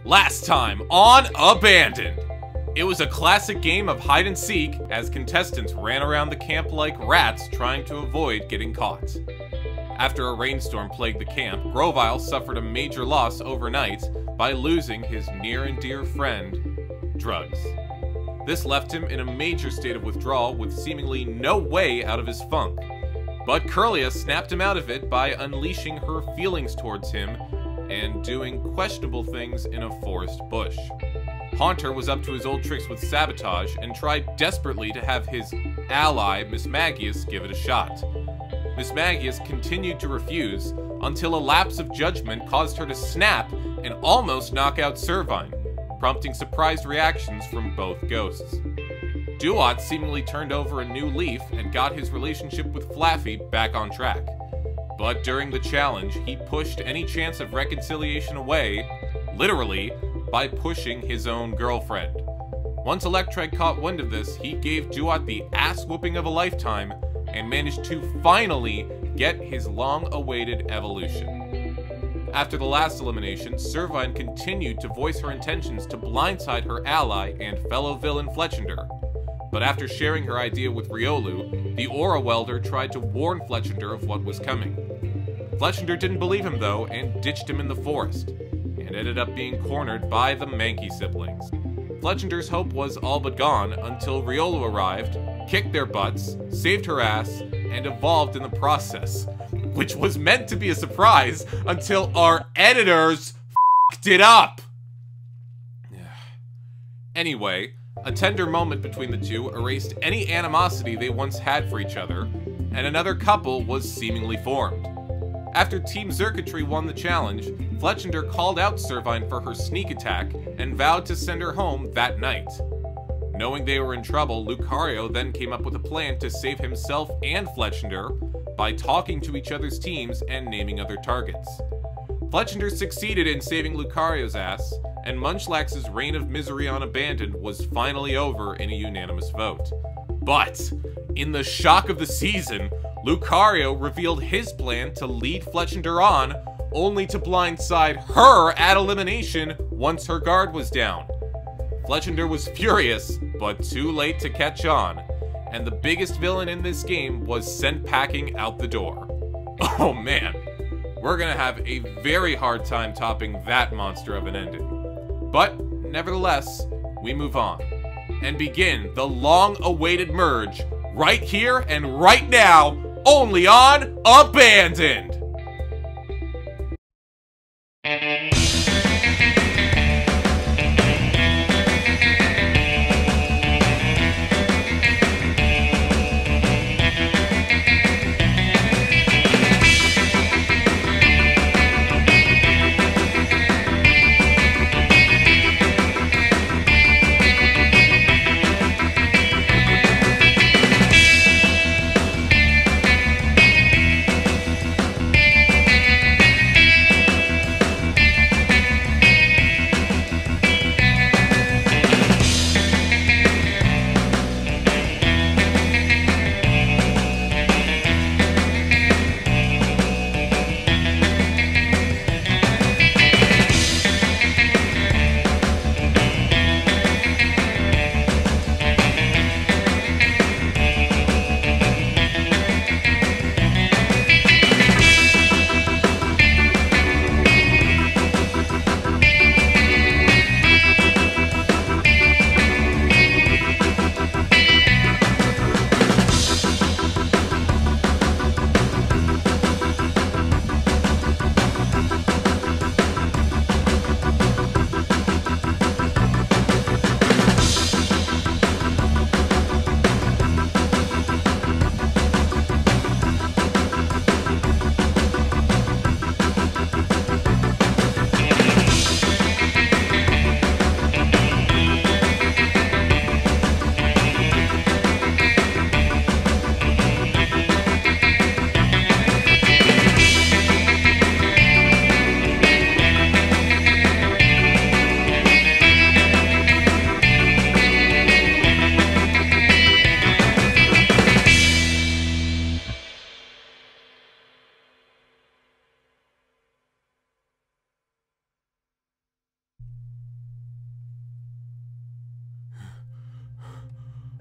Last time on Abandoned. It was a classic game of hide and seek as contestants ran around the camp like rats trying to avoid getting caught. After a rainstorm plagued the camp, Grovyle suffered a major loss overnight by losing his near and dear friend, drugs. This left him in a major state of withdrawal with seemingly no way out of his funk. But Kirlia snapped him out of it by unleashing her feelings towards him and doing questionable things in a forest bush. Haunter was up to his old tricks with sabotage and tried desperately to have his ally, MISMAGIUS, give it a shot. MISMAGIUS continued to refuse until a lapse of judgment caused her to snap and almost knock out Servine, prompting surprised reactions from both ghosts. Dewott seemingly turned over a new leaf and got his relationship with Flaaffy back on track. But during the challenge, he pushed any chance of reconciliation away, literally, by pushing his own girlfriend. Once ELECTRIKE caught wind of this, he gave Dewott the ass-whooping of a lifetime and managed to finally get his long-awaited evolution. After the last elimination, Servine continued to voice her intentions to blindside her ally and fellow villain Fletchinder. But after sharing her idea with Riolu, the Aura Welder tried to warn Fletchinder of what was coming. Fletchinder didn't believe him though and ditched him in the forest, and ended up being cornered by the MINCCINO siblings. Fletchinder's hope was all but gone until Riolu arrived, kicked their butts, saved her ass, and evolved in the process, which was meant to be a surprise until our editors f***ed it up! Anyway, a tender moment between the two erased any animosity they once had for each other, and another couple was seemingly formed. After Team Circuitry won the challenge, Fletchinder called out Servine for her sneak attack and vowed to send her home that night. Knowing they were in trouble, Lucario then came up with a plan to save himself and Fletchinder by talking to each other's teams and naming other targets. Fletchinder succeeded in saving Lucario's ass, and Munchlax's reign of misery on Abandoned was finally over in a unanimous vote. But, in the shock of the season, Lucario revealed his plan to lead Fletchinder on, only to blindside her at elimination once her guard was down. Fletchinder was furious, but too late to catch on, and the biggest villain in this game was sent packing out the door. Oh man, we're gonna have a very hard time topping that monster of an ending. But, nevertheless, we move on, and begin the long-awaited merge, right here and right now, only on Abandoned!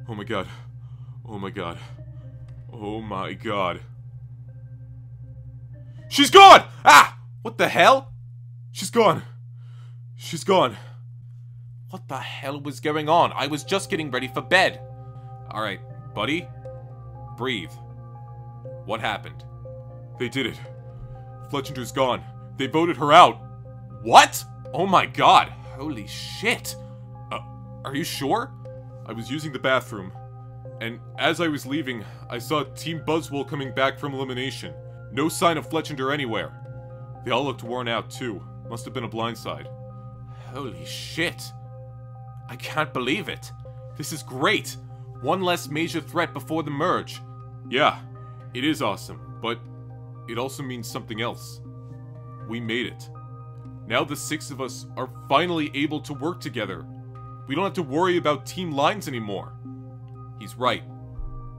Oh my god. Oh my god. Oh my god. She's gone! Ah! What the hell? She's gone. She's gone. What the hell was going on? I was just getting ready for bed. Alright, buddy. Breathe. What happened? They did it. Fletchinder's gone. They voted her out. What? Oh my god. Holy shit. Are you sure? I was using the bathroom, and as I was leaving, I saw Team Buzzwole coming back from elimination. No sign of Fletchinder anywhere. They all looked worn out too. Must have been a blindside. Holy shit. I can't believe it. This is great. One less major threat before the merge. Yeah, it is awesome, but it also means something else. We made it. Now the 6 of us are finally able to work together. We don't have to worry about team lines anymore. He's right.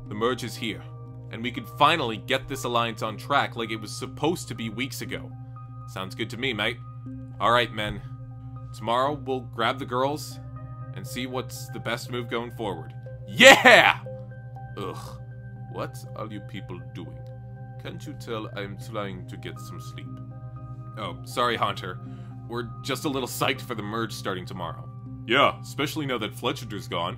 The merge is here, and we can finally get this alliance on track like it was supposed to be weeks ago. Sounds good to me, mate. Alright, men. Tomorrow we'll grab the girls and see what's the best move going forward. Yeah! Ugh. What are you people doing? Can't you tell I'm trying to get some sleep? Oh, sorry, Hunter. We're just a little psyched for the merge starting tomorrow. Yeah, especially now that Fletchinder's gone.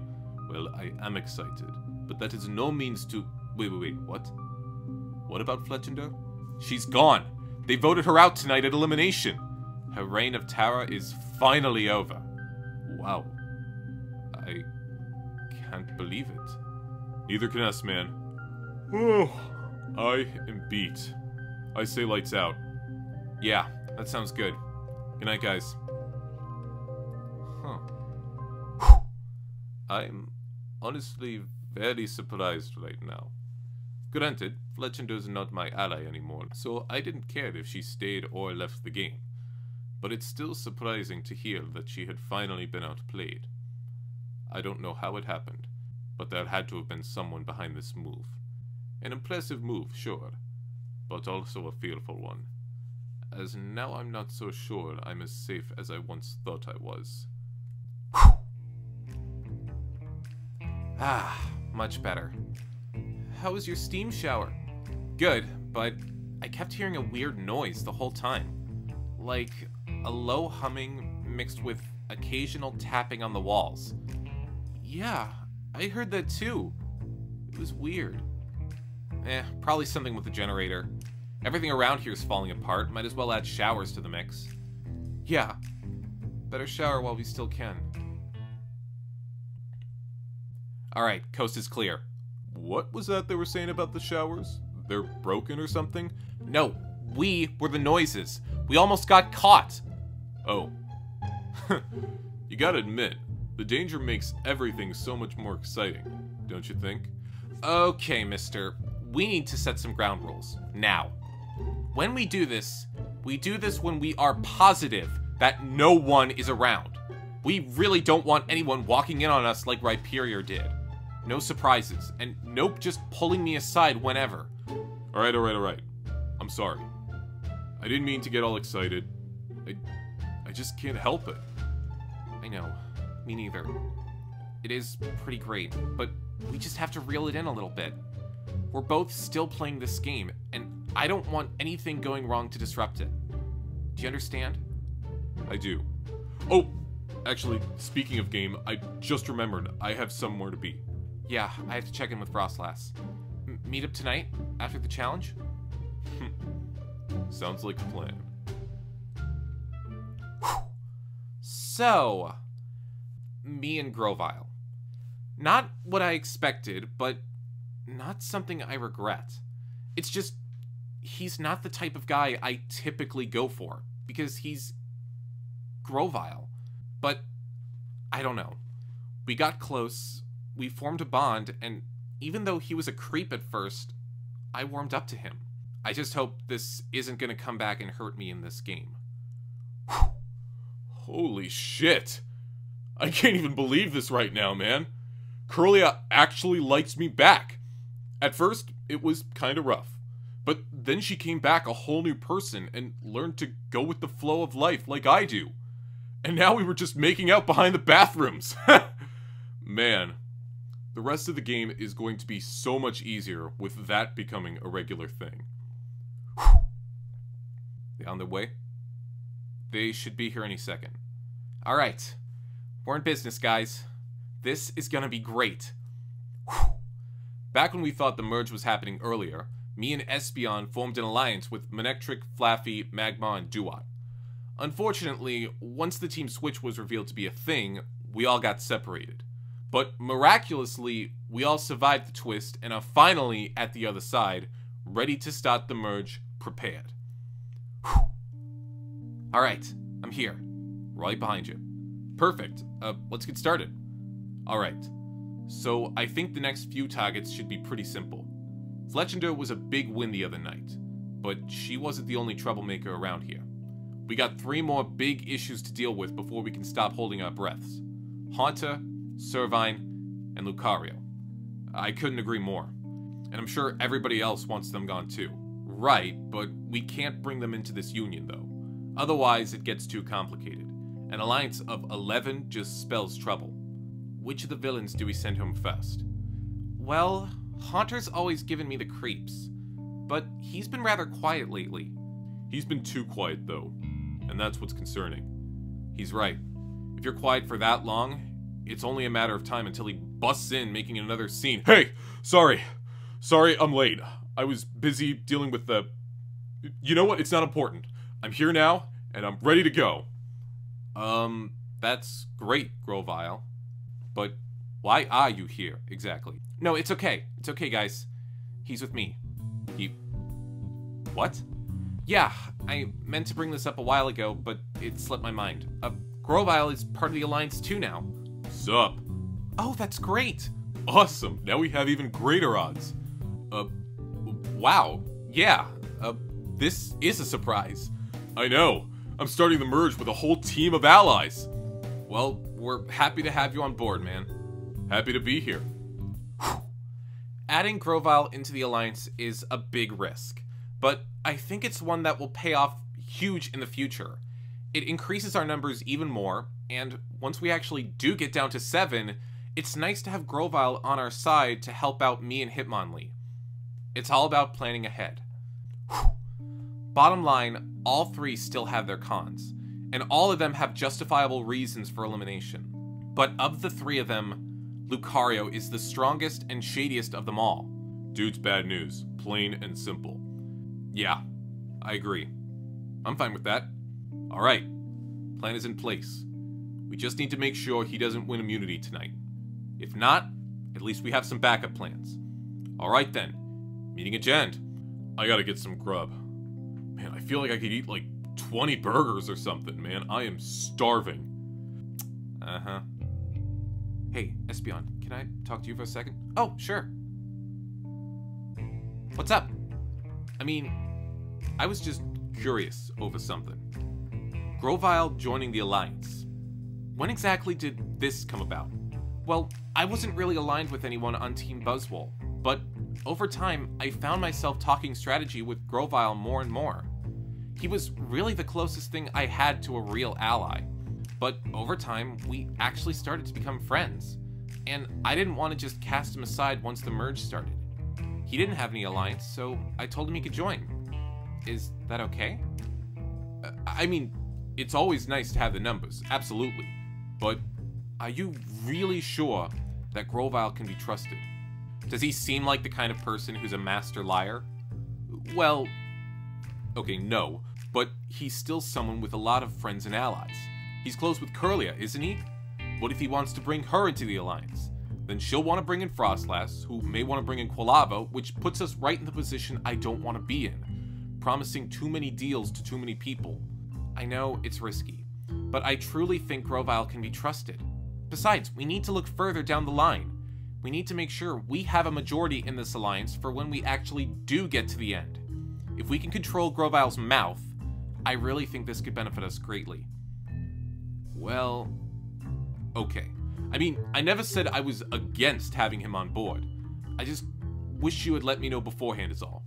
Well, I am excited, but that is no means to... Wait, what? What about Fletchinder? She's gone. They voted her out tonight at elimination. Her reign of terror is finally over. Wow. I can't believe it. Neither can us, man. Oh, I am beat. I say lights out. Yeah, that sounds good. Good night, guys. Huh. I'm honestly very surprised right now. Granted, Fletchinder's not my ally anymore, so I didn't care if she stayed or left the game. But it's still surprising to hear that she had finally been outplayed. I don't know how it happened, but there had to have been someone behind this move. An impressive move, sure, but also a fearful one, as now I'm not so sure I'm as safe as I once thought I was. Ah, much better. How was your steam shower? Good, but I kept hearing a weird noise the whole time. Like a low humming mixed with occasional tapping on the walls. Yeah, I heard that too. It was weird. Probably something with the generator. Everything around here is falling apart. Might as well add showers to the mix. Yeah. Better shower while we still can. Alright, coast is clear. What was that they were saying about the showers? They're broken or something? No, we were the noises. We almost got caught. Oh. You gotta admit, the danger makes everything so much more exciting, don't you think? Okay, mister. We need to set some ground rules. Now. When we do this when we are positive that no one is around. We really don't want anyone walking in on us like Rhyperior did. No surprises, and nope just pulling me aside whenever. Alright. I'm sorry. I didn't mean to get all excited. I just can't help it. I know. Me neither. It is pretty great, but we just have to reel it in a little bit. We're both still playing this game, and I don't want anything going wrong to disrupt it. Do you understand? I do. Oh, actually, speaking of game, I just remembered I have somewhere to be. Yeah, I have to check in with Frostlass. Meet up tonight, after the challenge? Sounds like a plan. So, me and Grovyle. Not what I expected, but not something I regret. It's just, he's not the type of guy I typically go for, because he's Grovyle. But, I don't know. We got close, we formed a bond, and even though he was a creep at first, I warmed up to him. I just hope this isn't gonna come back and hurt me in this game. Whew. Holy shit! I can't even believe this right now, man. Kirlia actually likes me back. At first, it was kinda rough. But then she came back a whole new person and learned to go with the flow of life like I do. And now we were just making out behind the bathrooms. Man, The rest of the game is going to be so much easier with that becoming a regular thing. Whew. They on their way? They should be here any second. Alright. We're in business, guys. This is gonna be great. Whew. Back when we thought the merge was happening earlier, me and Espeon formed an alliance with MINCCINO, Flaaffy, MAGBY, and Dewott. Unfortunately, once the team switch was revealed to be a thing, we all got separated. But miraculously, we all survived the twist and are finally at the other side, ready to start the merge, prepared. Alright, I'm here. Right behind you. Perfect. Let's get started. Alright. So, I think the next few targets should be pretty simple. Fletchinder was a big win the other night, but she wasn't the only troublemaker around here. We got 3 more big issues to deal with before we can stop holding our breaths. Haunter, Servine, and Lucario. I couldn't agree more. And I'm sure everybody else wants them gone too. Right, but we can't bring them into this union though. Otherwise, it gets too complicated. An alliance of 11 just spells trouble. Which of the villains do we send home first? Well, Haunter's always given me the creeps, but he's been rather quiet lately. He's been too quiet though, and that's what's concerning. He's right. If you're quiet for that long, it's only a matter of time until he busts in making another scene. Hey! Sorry, I'm late. I was busy dealing with the... You know what? It's not important. I'm here now, and I'm ready to go. That's great, Grovyle. But why are you here, exactly? No, it's okay. It's okay, guys. He's with me. What? Yeah, I meant to bring this up a while ago, but it slipped my mind. Grovyle is part of the Alliance too now. Sup? Oh, that's great! Awesome! Now we have even greater odds. Wow. Yeah. This is a surprise. I know. I'm starting the merge with a whole team of allies. Well, we're happy to have you on board, man. Happy to be here. Whew. Adding Grovyle into the Alliance is a big risk, but I think it's one that will pay off huge in the future. It increases our numbers even more, and once we actually do get down to 7, it's nice to have Grovyle on our side to help out me and Hitmonlee. It's all about planning ahead. Whew. Bottom line, all 3 still have their cons, and all of them have justifiable reasons for elimination. But of the 3 of them, Lucario is the strongest and shadiest of them all. Dude's bad news, plain and simple. Yeah, I agree. I'm fine with that. Alright, plan is in place. We just need to make sure he doesn't win immunity tonight. If not, at least we have some backup plans. Alright then, meeting adjourned. I gotta get some grub. Man, I feel like I could eat like 20 burgers or something, man. I am starving. Uh-huh. Hey, Espeon, can I talk to you for a second? Oh, sure. What's up? I mean, I was just curious over something. Grovyle joining the Alliance. When exactly did this come about? Well, I wasn't really aligned with anyone on Team Buzzwole, but over time, I found myself talking strategy with Grovyle more and more. He was really the closest thing I had to a real ally. But over time, we actually started to become friends. And I didn't want to just cast him aside once the merge started. He didn't have any alliance, so I told him he could join. Is that okay? I mean, it's always nice to have the numbers, absolutely. But are you really sure that Grovyle can be trusted? Does he seem like the kind of person who's a master liar? Well, okay, no, but he's still someone with a lot of friends and allies. He's close with Kirlia, isn't he? What if he wants to bring her into the Alliance? Then she'll want to bring in Frostlass, who may want to bring in Quilava, which puts us right in the position I don't want to be in, promising too many deals to too many people. I know it's risky, but I truly think Grovyle can be trusted. Besides, we need to look further down the line. We need to make sure we have a majority in this alliance for when we actually do get to the end. If we can control Grovyle's mouth, I really think this could benefit us greatly. Well, okay. I mean, I never said I was against having him on board. I just wish you had let me know beforehand is all.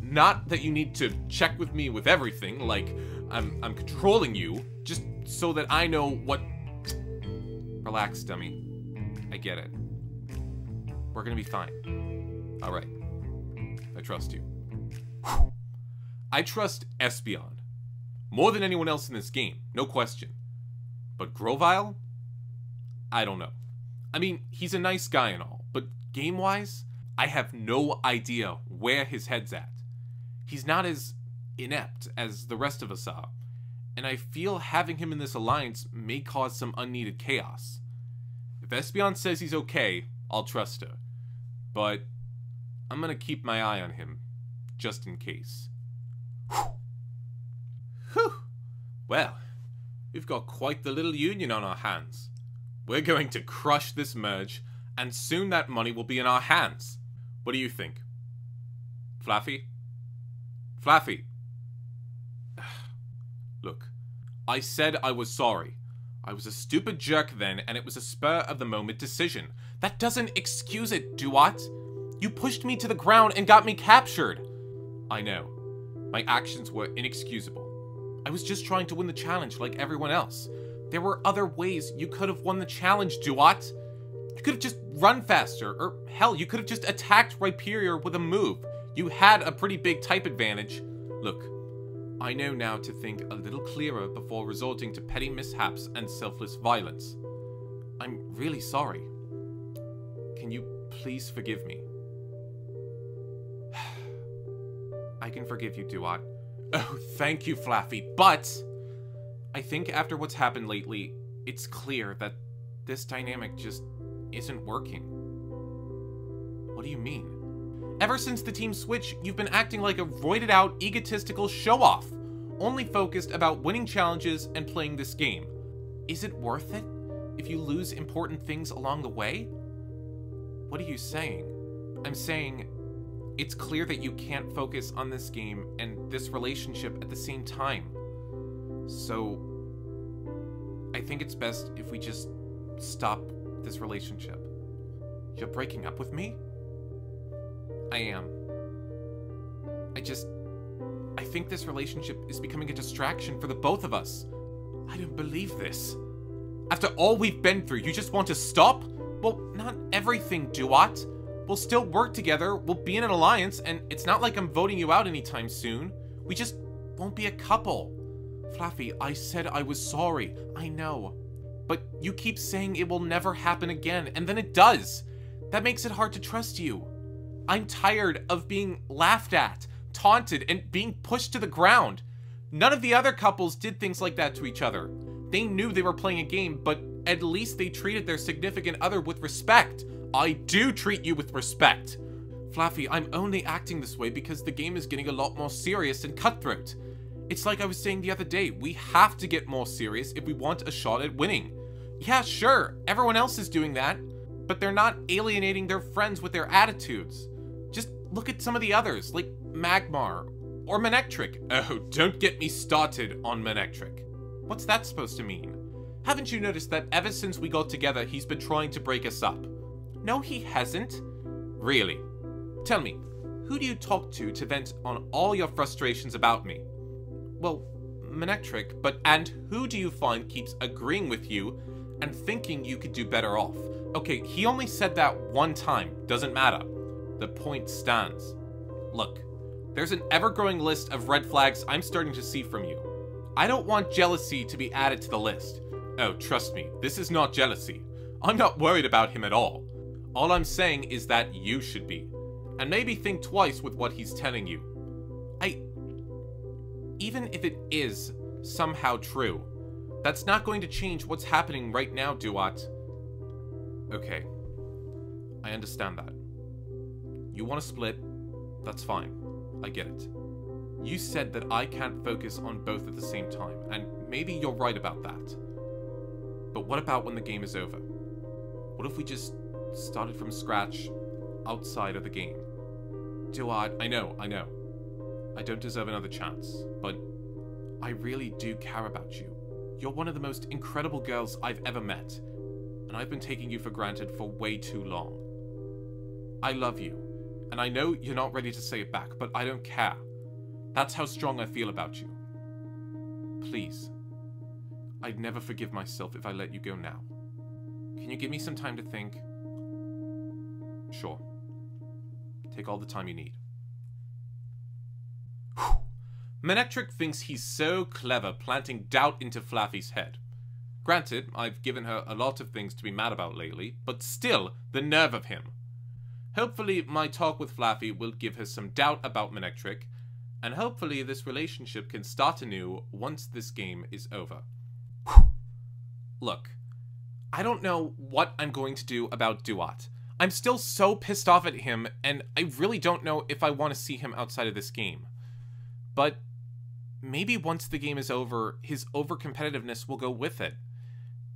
Not that you need to check with me with everything, like I'm controlling you, just so that I know what... Relax, dummy. I get it. We're gonna be fine. Alright. I trust you. I trust Espeon. More than anyone else in this game, no question. But Grovyle? I don't know. I mean, he's a nice guy and all, but game-wise, I have no idea where his head's at. He's not as inept as the rest of us are, and I feel having him in this alliance may cause some unneeded chaos. If Espeon says he's okay, I'll trust her. But I'm gonna keep my eye on him, just in case. Whew. Well, we've got quite the little union on our hands. We're going to crush this merge, and soon that money will be in our hands. What do you think? Flaaffy? Flaaffy! Look, I said I was sorry. I was a stupid jerk then, and it was a spur-of-the-moment decision. That doesn't excuse it, Dewott. You pushed me to the ground and got me captured. I know. My actions were inexcusable. I was just trying to win the challenge like everyone else. There were other ways you could have won the challenge, Dewott. You could have just run faster, or hell, you could have just attacked Rhyperior with a move. You had a pretty big type advantage. Look, I know now to think a little clearer before resorting to petty mishaps and selfless violence. I'm really sorry. Can you please forgive me? I can forgive you, Dewott. Oh, thank you, Flaaffy, but I think after what's happened lately, it's clear that this dynamic just isn't working. What do you mean? Ever since the team switch, you've been acting like a roided-out, egotistical show-off, only focused about winning challenges and playing this game. Is it worth it if you lose important things along the way? What are you saying? I'm saying it's clear that you can't focus on this game and this relationship at the same time. So, I think it's best if we just stop this relationship. You're breaking up with me? I am. I think this relationship is becoming a distraction for the both of us. I don't believe this. After all we've been through, you just want to stop? Well, not everything, Dewott. We'll still work together, we'll be in an alliance, and it's not like I'm voting you out anytime soon. We just won't be a couple. Flaaffy, I said I was sorry, I know. But you keep saying it will never happen again, and then it does. That makes it hard to trust you. I'm tired of being laughed at, taunted, and being pushed to the ground. None of the other couples did things like that to each other. They knew they were playing a game, but at least they treated their significant other with respect. I do treat you with respect. Flaaffy, I'm only acting this way because the game is getting a lot more serious and cutthroat. It's like I was saying the other day, we have to get more serious if we want a shot at winning. Yeah, sure, everyone else is doing that, but they're not alienating their friends with their attitudes. Just look at some of the others, like Magmar or MINCCINO. Oh, don't get me started on MINCCINO. What's that supposed to mean? Haven't you noticed that ever since we got together, he's been trying to break us up? No, he hasn't. Really? Tell me, who do you talk to vent on all your frustrations about me? Well, MINCCINO, and who do you find keeps agreeing with you and thinking you could do better off? Okay, he only said that one time, doesn't matter. The point stands. Look, there's an ever-growing list of red flags I'm starting to see from you. I don't want jealousy to be added to the list. Oh, trust me, this is not jealousy. I'm not worried about him at all. All I'm saying is that you should be. And maybe think twice with what he's telling you. Even if it is somehow true, that's not going to change what's happening right now, Dewott. Okay. I understand that. You want to split? That's fine. I get it. You said that I can't focus on both at the same time, and maybe you're right about that. But what about when the game is over? What if we just started from scratch, outside of the game? Dewott, I know. I don't deserve another chance, but I really do care about you. You're one of the most incredible girls I've ever met, and I've been taking you for granted for way too long. I love you, and I know you're not ready to say it back, but I don't care. That's how strong I feel about you. Please. I'd never forgive myself if I let you go now. Can you give me some time to think? Sure. Take all the time you need. MINCCINO thinks he's so clever planting doubt into Flaaffy's head. Granted, I've given her a lot of things to be mad about lately, but still, the nerve of him. Hopefully, my talk with Flaaffy will give her some doubt about MINCCINO, and hopefully this relationship can start anew once this game is over. Look, I don't know what I'm going to do about Dewott. I'm still so pissed off at him, and I really don't know if I want to see him outside of this game. But maybe once the game is over, his overcompetitiveness will go with it.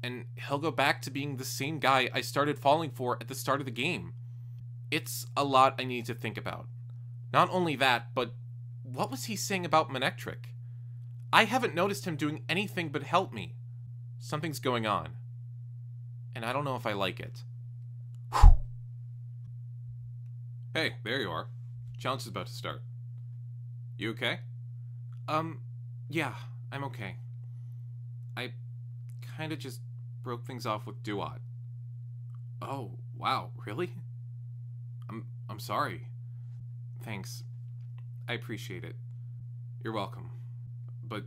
And he'll go back to being the same guy I started falling for at the start of the game. It's a lot I need to think about. Not only that, but what was he saying about MINCCINO? I haven't noticed him doing anything but help me. Something's going on. And I don't know if I like it. Hey, there you are. Challenge is about to start. You okay? Yeah, I'm okay. I kinda just broke things off with Dewott. Oh, wow, really? I'm sorry. Thanks. I appreciate it. You're welcome. But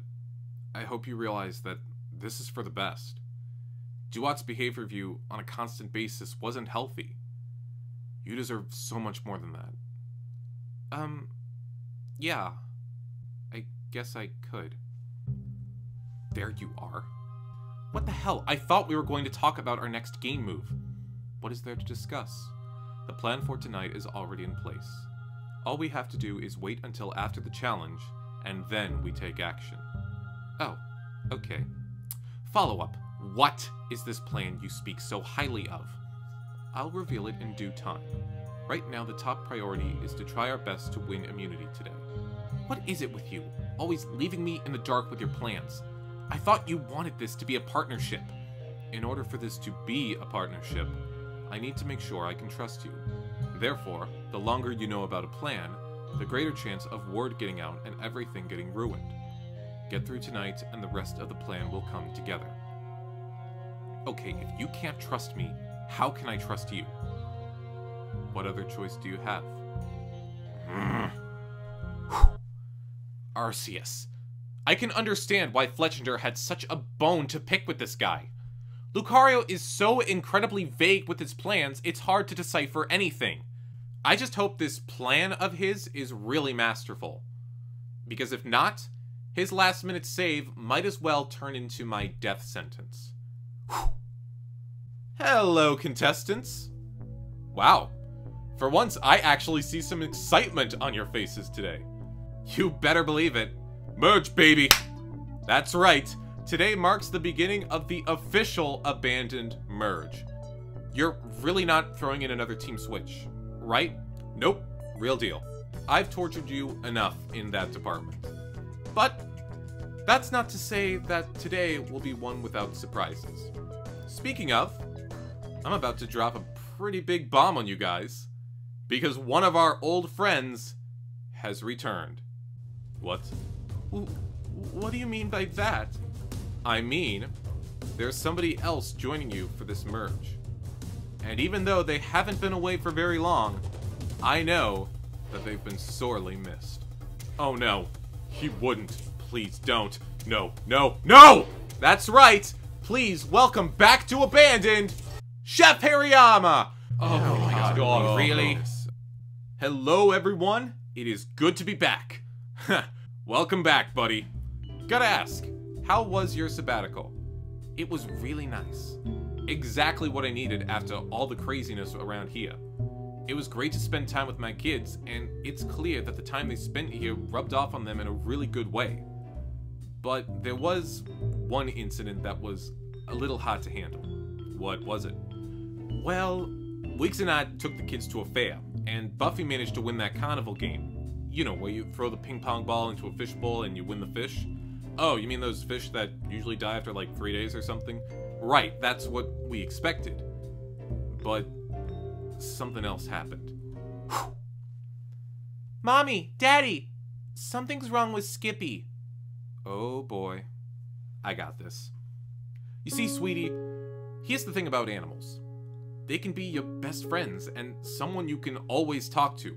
I hope you realize that this is for the best. Dewott's behavior of you on a constant basis wasn't healthy. You deserve so much more than that. Yeah. I guess I could. There you are. What the hell? I thought we were going to talk about our next game move. What is there to discuss? The plan for tonight is already in place. All we have to do is wait until after the challenge, and then we take action. Oh, okay. Follow-up. What is this plan you speak so highly of? I'll reveal it in due time. Right now, the top priority is to try our best to win immunity today. What is it with you? Always leaving me in the dark with your plans. I thought you wanted this to be a partnership. In order for this to be a partnership, I need to make sure I can trust you. Therefore, the longer you know about a plan, the greater chance of word getting out and everything getting ruined. Get through tonight and the rest of the plan will come together. Okay, if you can't trust me, how can I trust you? What other choice do you have? Arceus. I can understand why Fletchinder had such a bone to pick with this guy. Lucario is so incredibly vague with his plans, it's hard to decipher anything. I just hope this plan of his is really masterful. Because if not, his last-minute save might as well turn into my death sentence. Hello, contestants. Wow. For once, I actually see some excitement on your faces today. You better believe it. Merge, baby! That's right. Today marks the beginning of the official abandoned merge. You're really not throwing in another team switch, right? Nope. Real deal. I've tortured you enough in that department. But that's not to say that today will be one without surprises. Speaking of, I'm about to drop a pretty big bomb on you guys, because one of our old friends has returned. What? What do you mean by that? I mean, there's somebody else joining you for this merge. And even though they haven't been away for very long, I know that they've been sorely missed. Oh no, he wouldn't. Please don't. No, no, no! That's right! Please welcome back to Abandoned, Chef Hariyama! Oh my god, really? Hello everyone, it is good to be back. Welcome back, buddy. Gotta ask, how was your sabbatical? It was really nice. Exactly what I needed after all the craziness around here. It was great to spend time with my kids, and it's clear that the time they spent here rubbed off on them in a really good way. But there was one incident that was a little hard to handle. What was it? Well, Wiggs and I took the kids to a fair, and Buffy managed to win that carnival game. You know, where you throw the ping pong ball into a fish bowl and you win the fish? Oh, you mean those fish that usually die after like 3 days or something? Right, that's what we expected. But something else happened. Mommy, Daddy, something's wrong with Skippy. Oh boy, I got this. You see, sweetie, here's the thing about animals. They can be your best friends and someone you can always talk to.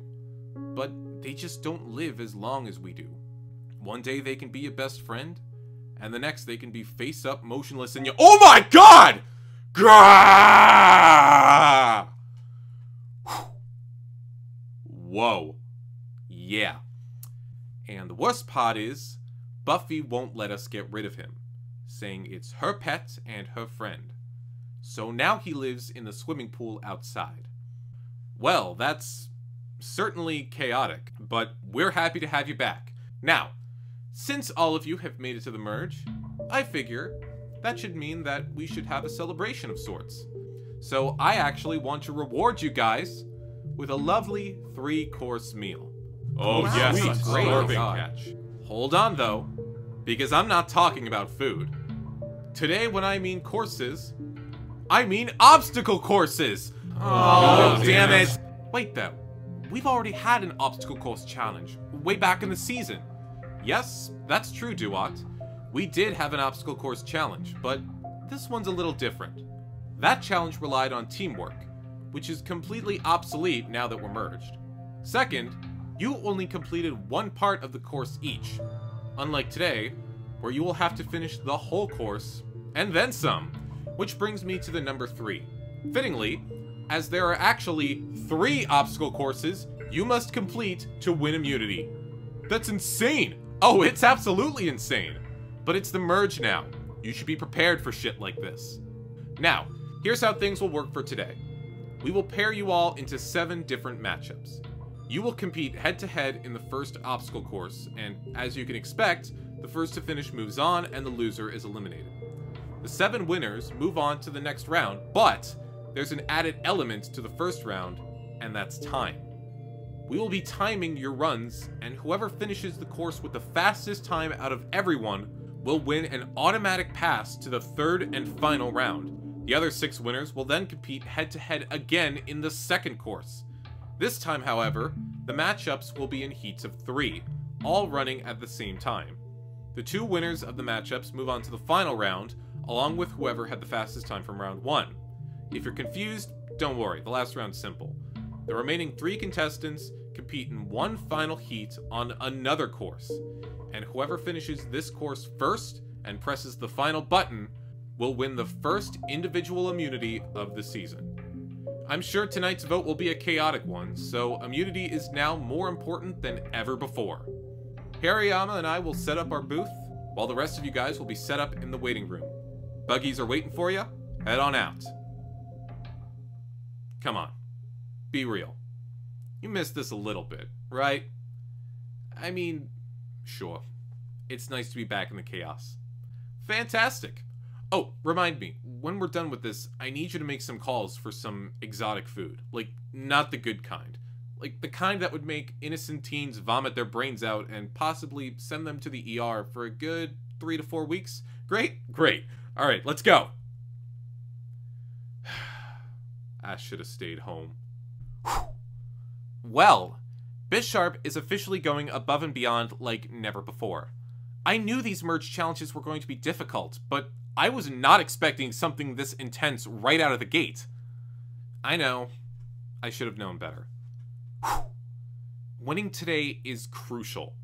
But they just don't live as long as we do. One day they can be your best friend, and the next they can be face up, motionless, and you— Oh my god! Grah! Whoa. Yeah. And the worst part is, Buffy won't let us get rid of him, saying it's her pet and her friend. So now he lives in the swimming pool outside. Well, that's certainly chaotic, but we're happy to have you back. Now, since all of you have made it to the merge, I figure that should mean that we should have a celebration of sorts. So I actually want to reward you guys with a lovely 3-course meal. Oh wow, yes, a starving catch. Hold on though, because I'm not talking about food. Today when I mean courses, I mean obstacle courses! Oh, damn it! Wait though, we've already had an obstacle course challenge, way back in the season. Yes, that's true, Dewott. We did have an obstacle course challenge, but this one's a little different. That challenge relied on teamwork, which is completely obsolete now that we're merged. Second, you only completed one part of the course each, unlike today, where you will have to finish the whole course, and then some, which brings me to the number 3. Fittingly, as there are actually 3 obstacle courses you must complete to win immunity. That's insane! Oh, it's absolutely insane! But it's the merge now. You should be prepared for shit like this. Now, here's how things will work for today. We will pair you all into 7 different matchups. You will compete head-to-head in the first obstacle course, and as you can expect, the first to finish moves on and the loser is eliminated. The 7 winners move on to the next round, but there's an added element to the first round, and that's time. We will be timing your runs, and whoever finishes the course with the fastest time out of everyone will win an automatic pass to the 3rd and final round. The other 6 winners will then compete head-to-head again in the second course. This time, however, the matchups will be in heats of 3, all running at the same time. The 2 winners of the matchups move on to the final round, along with whoever had the fastest time from round 1. If you're confused, don't worry, the last round's simple. The remaining 3 contestants compete in one final heat on another course, and whoever finishes this course first and presses the final button will win the first individual immunity of the season. I'm sure tonight's vote will be a chaotic one, so immunity is now more important than ever before. Hariyama and I will set up our booth, while the rest of you guys will be set up in the waiting room. Buggies are waiting for you. Head on out. Come on. Be real. You missed this a little bit, right? I mean, sure. It's nice to be back in the chaos. Fantastic. Oh, remind me, when we're done with this, I need you to make some calls for some exotic food. Like, not the good kind. Like, the kind that would make innocent teens vomit their brains out and possibly send them to the ER for a good 3 to 4 weeks. Great? Great. Alright, let's go. I should have stayed home. Well, Bisharp is officially going above and beyond like never before. I knew these merge challenges were going to be difficult, but I was not expecting something this intense right out of the gate. I know. I should have known better. Winning today is crucial.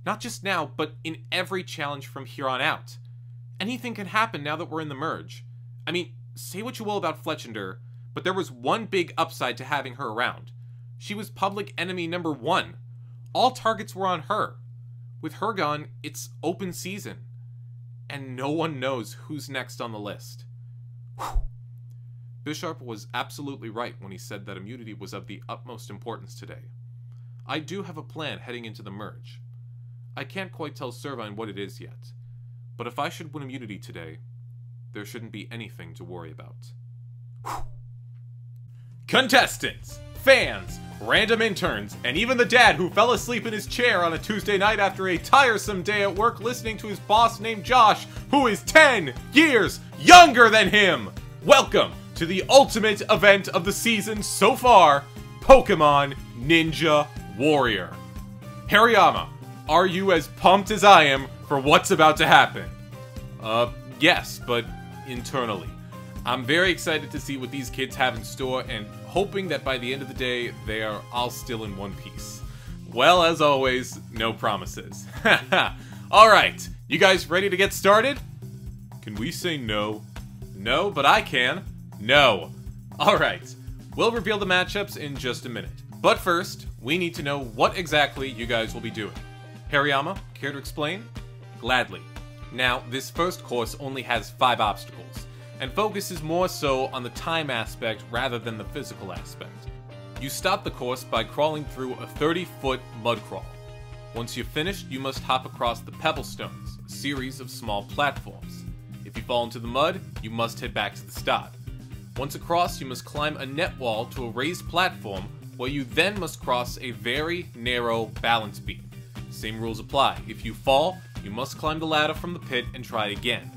Not just now, but in every challenge from here on out. Anything can happen now that we're in the merge. I mean, say what you will about Fletchinder, but there was one big upside to having her around. She was public enemy number 1. All targets were on her. With her gone, it's open season. And no one knows who's next on the list. Bisharp was absolutely right when he said that immunity was of the utmost importance today. I do have a plan heading into the merge. I can't quite tell Servine what it is yet, but if I should win immunity today, there shouldn't be anything to worry about. Contestants, fans, random interns, and even the dad who fell asleep in his chair on a Tuesday night after a tiresome day at work listening to his boss named Josh, who is 10 years younger than him! Welcome to the ultimate event of the season so far, Pokemon Ninja Warrior. Hariyama, are you as pumped as I am for what's about to happen? Yes, but internally. I'm very excited to see what these kids have in store and hoping that by the end of the day, they are all still in one piece. Well, as always, no promises. Alright, you guys ready to get started? Can we say no? No, but I can. No. Alright, we'll reveal the matchups in just a minute. But first, we need to know what exactly you guys will be doing. Hariyama, care to explain? Gladly. Now, this first course only has 5 obstacles, and focuses more so on the time aspect rather than the physical aspect. You start the course by crawling through a 30-foot mud crawl. Once you've finished, you must hop across the pebble stones, a series of small platforms. If you fall into the mud, you must head back to the start. Once across, you must climb a net wall to a raised platform where you then must cross a very narrow balance beam. Same rules apply. If you fall, you must climb the ladder from the pit and try again.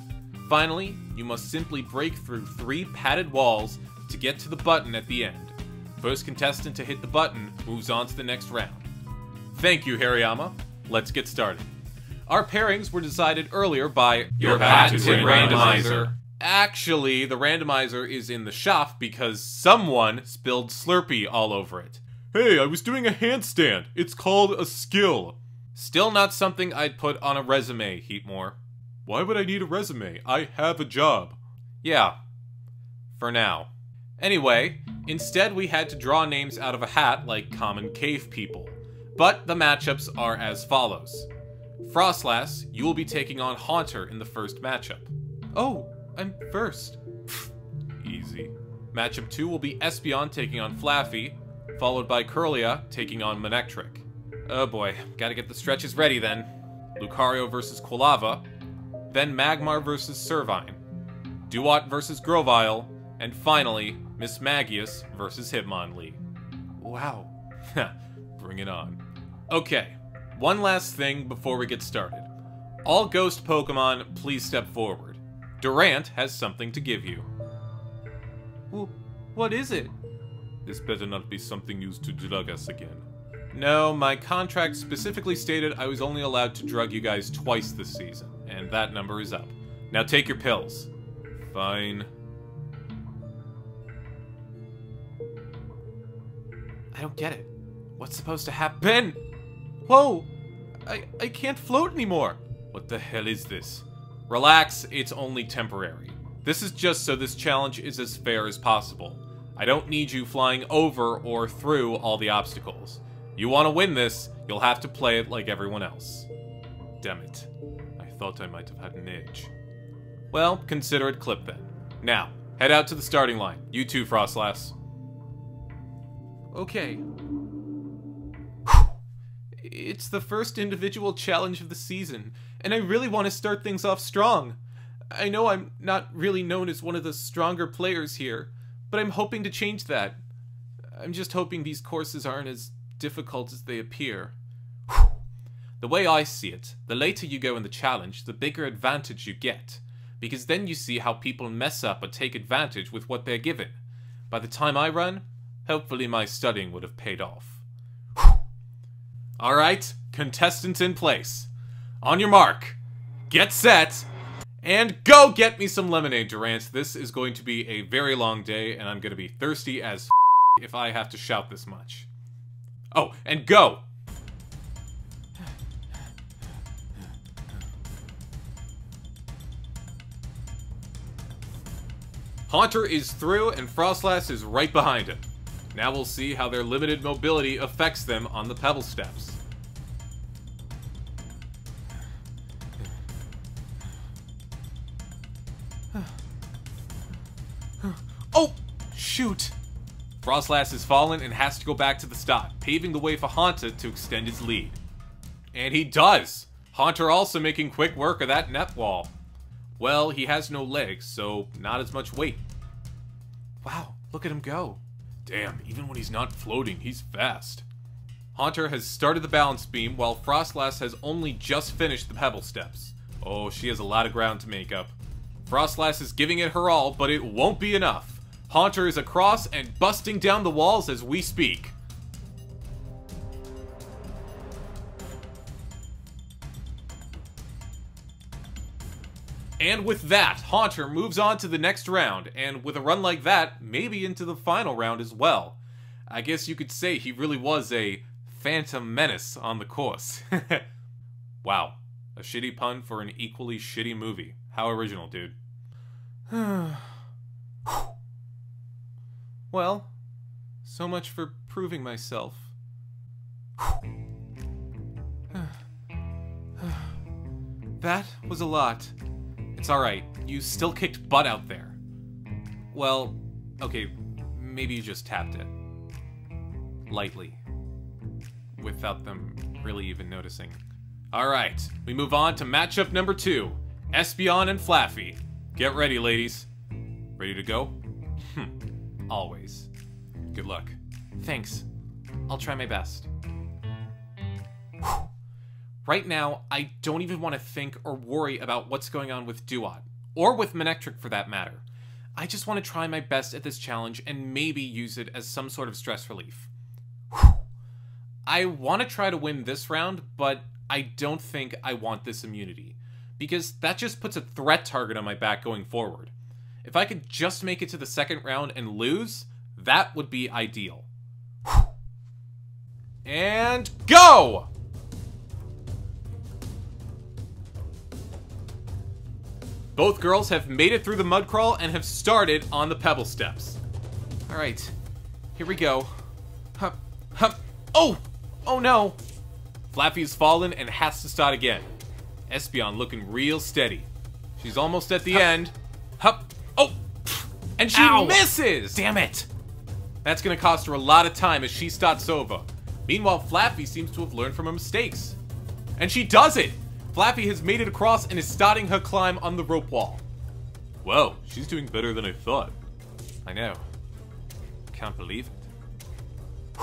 Finally, you must simply break through 3 padded walls to get to the button at the end. First contestant to hit the button moves on to the next round. Thank you, Hariyama. Let's get started. Our pairings were decided earlier by your patented randomizer. Actually, the randomizer is in the shop because someone spilled Slurpee all over it. Hey, I was doing a handstand. It's called a skill. Still not something I'd put on a resume, Heatmore. Why would I need a resume? I have a job. Yeah. For now. Anyway, instead we had to draw names out of a hat like common cave people. But the matchups are as follows. Frostlass, you will be taking on Haunter in the first matchup. Oh, I'm first. Easy. Matchup 2 will be Espeon taking on Flaaffy, followed by Kirlia taking on MINCCINO. Oh boy, gotta get the stretches ready then. Lucario versus Quilava, then Magmar versus Servine, Dewott versus Grovyle, and finally, MISMAGIUS versus Hitmonlee. Wow. Bring it on. Okay, one last thing before we get started. All ghost Pokemon, please step forward. Durant has something to give you. What is it? This better not be something used to drug us again. No, my contract specifically stated I was only allowed to drug you guys twice this season, and that number is up. Now take your pills. Fine. I don't get it. What's supposed to happen? Whoa! I can't float anymore! What the hell is this? Relax, it's only temporary. This is just so this challenge is as fair as possible. I don't need you flying over or through all the obstacles. You want to win this, you'll have to play it like everyone else. Damn it. I thought I might have had an edge. Well, consider it clipped then. Now, head out to the starting line. You too, Frostlass. Okay. It's the first individual challenge of the season, and I really want to start things off strong. I know I'm not really known as one of the stronger players here, but I'm hoping to change that. I'm just hoping these courses aren't as difficult as they appear. The way I see it, the later you go in the challenge, the bigger advantage you get, because then you see how people mess up or take advantage with what they're given. By the time I run, hopefully my studying would have paid off. Alright, contestants in place. On your mark, get set, and go get me some lemonade, Durant. This is going to be a very long day, and I'm going to be thirsty as if I have to shout this much. Oh, and go! Haunter is through, and Frostlass is right behind him. Now we'll see how their limited mobility affects them on the pebble steps. Oh! Shoot! Frostlass has fallen and has to go back to the start, paving the way for Haunter to extend his lead. And he does! Haunter also making quick work of that net wall. Well, he has no legs, so not as much weight. Wow, look at him go. Damn, even when he's not floating, he's fast. Haunter has started the balance beam, while Frostlass has only just finished the pebble steps. Oh, she has a lot of ground to make up. Frostlass is giving it her all, but it won't be enough. Haunter is across and busting down the walls as we speak. And with that, Haunter moves on to the next round, and with a run like that, maybe into the final round as well. I guess you could say he really was a phantom menace on the course. Wow, a shitty pun for an equally shitty movie. How original, dude. Well, so much for proving myself. That was a lot. It's alright, you still kicked butt out there. Well, okay, maybe you just tapped it. Lightly. Without them really even noticing. Alright, we move on to matchup number 2. Espeon and Flaaffy. Get ready, ladies. Ready to go? Always. Good luck. Thanks. I'll try my best. Right now, I don't even want to think or worry about what's going on with Dewott, or with MINCCINO for that matter. I just want to try my best at this challenge and maybe use it as some sort of stress relief. I want to try to win this round, but I don't think I want this immunity, because that just puts a threat target on my back going forward. If I could just make it to the second round and lose, that would be ideal. And go! Both girls have made it through the mud crawl and have started on the pebble steps. Alright, here we go. Hup, hup. Oh! Oh no! Flaaffy's fallen and has to start again. Espeon looking real steady. She's almost at the end. Hup. Oh! And she misses! Damn it! That's gonna cost her a lot of time as she starts over. Meanwhile, Flaaffy seems to have learned from her mistakes. And she does it! Flaaffy has made it across and is starting her climb on the rope wall. Whoa, she's doing better than I thought. I know. Can't believe it.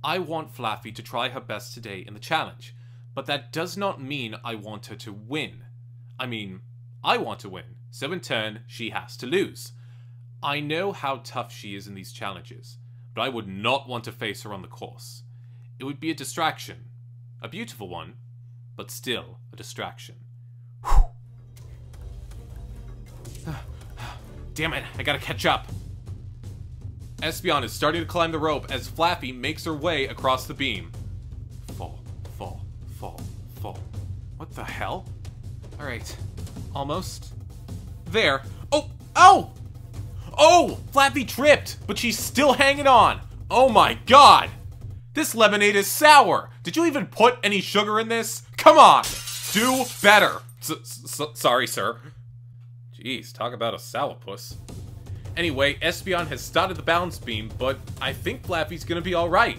I want Flaaffy to try her best today in the challenge, but that does not mean I want her to win. I mean, I want to win, so in turn, she has to lose. I know how tough she is in these challenges, but I would not want to face her on the course. It would be a distraction. A beautiful one, but still a distraction. Damn it, I gotta catch up. Espeon is starting to climb the rope as Flaaffy makes her way across the beam. Fall, fall, fall, fall. What the hell? Alright, almost. There. Oh! Oh! Oh! Flaaffy tripped, but she's still hanging on. Oh my god! This lemonade is sour. Did you even put any sugar in this? Come on! Do better. Sorry, sir. Jeez, talk about a sourpuss. Anyway, Espeon has started the balance beam, but I think Flaaffy's gonna be alright.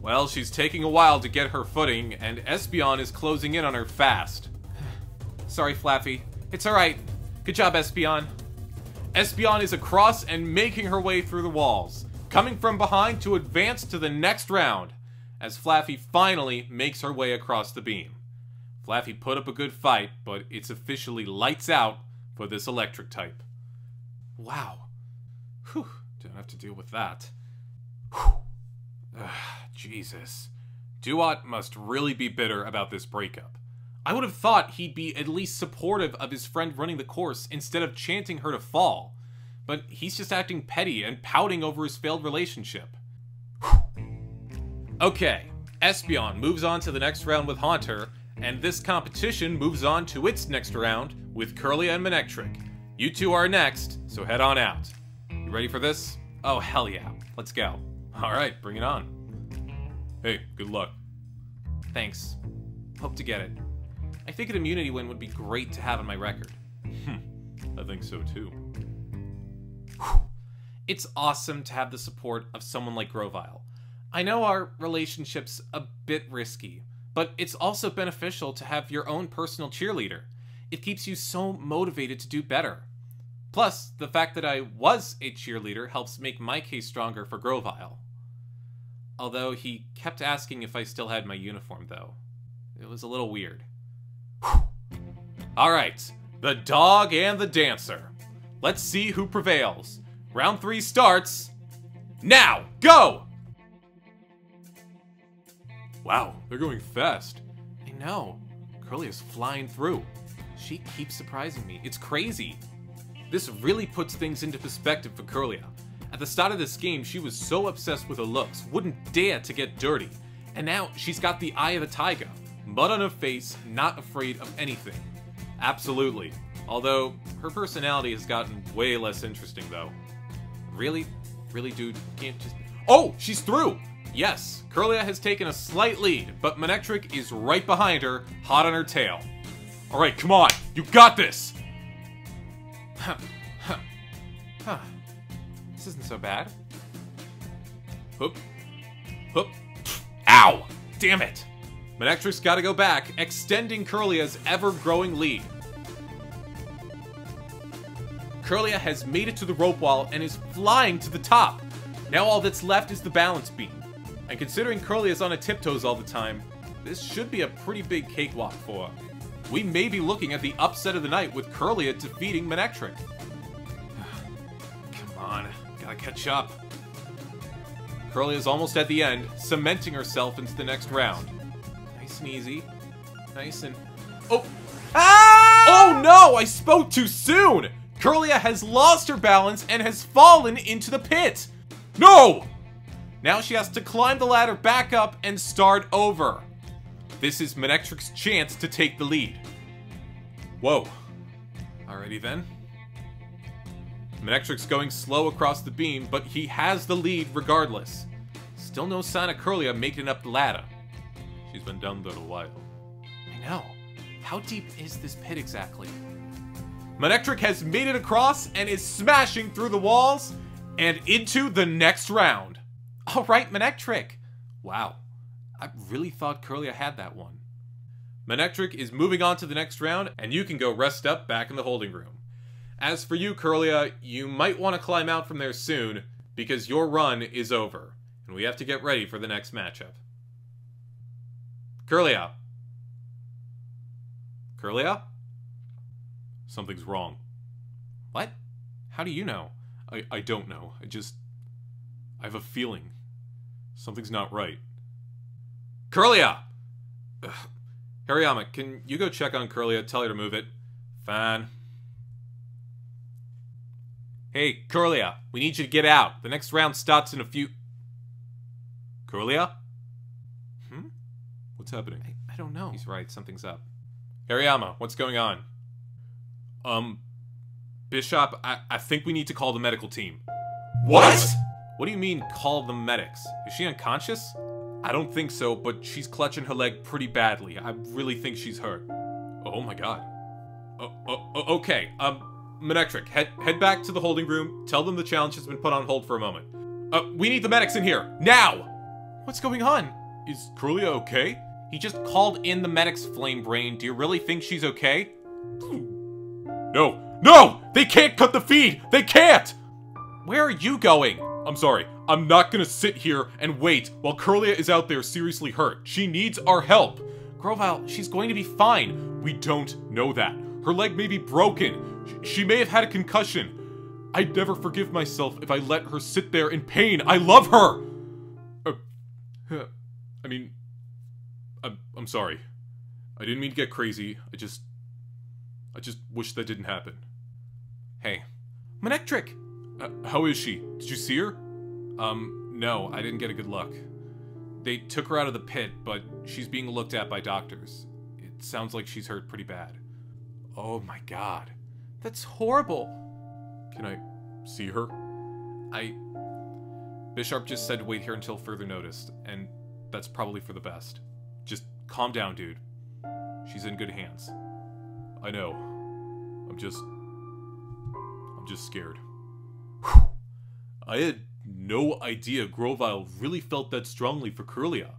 Well, she's taking a while to get her footing, and Espeon is closing in on her fast. Sorry, Flaaffy. It's alright. Good job, Espeon. Espeon is across and making her way through the walls, coming from behind to advance to the next round, as Flaaffy finally makes her way across the beam. Flaaffy put up a good fight, but it's officially lights out for this electric type. Wow. Whew, don't have to deal with that. Jesus. Dewott must really be bitter about this breakup. I would have thought he'd be at least supportive of his friend running the course instead of chanting her to fall. But he's just acting petty and pouting over his failed relationship. Okay, Espeon moves on to the next round with Haunter, and this competition moves on to its next round with Kirlia and MINCCINO. You two are next, so head on out. You ready for this? Oh, hell yeah. Let's go. Alright, bring it on. Hey, good luck. Thanks. Hope to get it. I think an immunity win would be great to have on my record. I think so too. It's awesome to have the support of someone like Grovyle. I know our relationship's a bit risky, but it's also beneficial to have your own personal cheerleader. It keeps you so motivated to do better. Plus, the fact that I was a cheerleader helps make my case stronger for Grovyle. Although he kept asking if I still had my uniform, though. It was a little weird. Alright, the dog and the dancer. Let's see who prevails. Round 3 starts now. Go! Wow, they're going fast. I know. Kirlia's flying through. She keeps surprising me. It's crazy. This really puts things into perspective for Kirlia. At the start of this game, she was so obsessed with her looks, wouldn't dare to get dirty. And now she's got the eye of the tiger. Mud on her face, not afraid of anything. Absolutely. Although, her personality has gotten way less interesting, though. Really? Really, dude? Can't just... Oh! She's through! Yes, Kirlia has taken a slight lead, but MINCCINO is right behind her, hot on her tail. Alright, come on! You got this! This isn't so bad. Hoop. Hoop. Ow! Damn it! MINCCINO's gotta go back, extending Kirlia's ever-growing lead. Kirlia has made it to the rope wall and is flying to the top. Now all that's left is the balance beam. And considering Kirlia is on her tiptoes all the time, this should be a pretty big cakewalk for her. We may be looking at the upset of the night with Kirlia defeating MINCCINO. Come on, gotta catch up. Kirlia is almost at the end, cementing herself into the next round. Nice and easy. Nice and... Oh! Ah! Oh no! I spoke too soon! Kirlia has lost her balance and has fallen into the pit! No! Now she has to climb the ladder back up and start over. This is MINCCINO's chance to take the lead. Whoa. Alrighty then. MINCCINO's going slow across the beam, but he has the lead regardless. Still no sign of Kirlia making up the ladder. She's been down there a while. I know. How deep is this pit exactly? MINCCINO has made it across and is smashing through the walls and into the next round. Alright, MINCCINO. Wow. I really thought Kirlia had that one. MINCCINO is moving on to the next round, and you can go rest up back in the holding room. As for you, Kirlia, you might want to climb out from there soon, because your run is over, and we have to get ready for the next matchup. Kirlia. Kirlia? Something's wrong. What? How do you know? I don't know. I have a feeling. Something's not right. Kirlia! Ugh. Hariyama, can you go check on Kirlia? Tell her to move it. Fine. Hey, Kirlia, we need you to get out. The next round starts in a few... Kirlia? What's happening? I don't know. He's right, something's up. Hariyama, what's going on? Bisharp, I think we need to call the medical team. What? What do you mean, call the medics? Is she unconscious? I don't think so, but she's clutching her leg pretty badly. I really think she's hurt. Oh my god. Okay, MINCCINO, head back to the holding room, tell them the challenge has been put on hold for a moment. We need the medics in here, now! What's going on? Is Kirlia okay? He just called in the medics, Flame Brain. Do you really think she's okay? No! No! They can't cut the feed! They can't! Where are you going? I'm sorry. I'm not gonna sit here and wait while Kirlia is out there seriously hurt. She needs our help. Grovyle, she's going to be fine. We don't know that. Her leg may be broken. She may have had a concussion. I'd never forgive myself if I let her sit there in pain. I love her! I mean... I'm sorry. I didn't mean to get crazy. I just wish that didn't happen. Hey. MINCCINO! How is she? Did you see her? No, I didn't get a good look. They took her out of the pit, but she's being looked at by doctors. It sounds like she's hurt pretty bad. Oh my god. That's horrible. Can I see her? Bisharp just said to wait here until further notice, and that's probably for the best. Just calm down, dude. She's in good hands. I know. I'm just scared. Whew. I had no idea Grovyle really felt that strongly for Kirlia.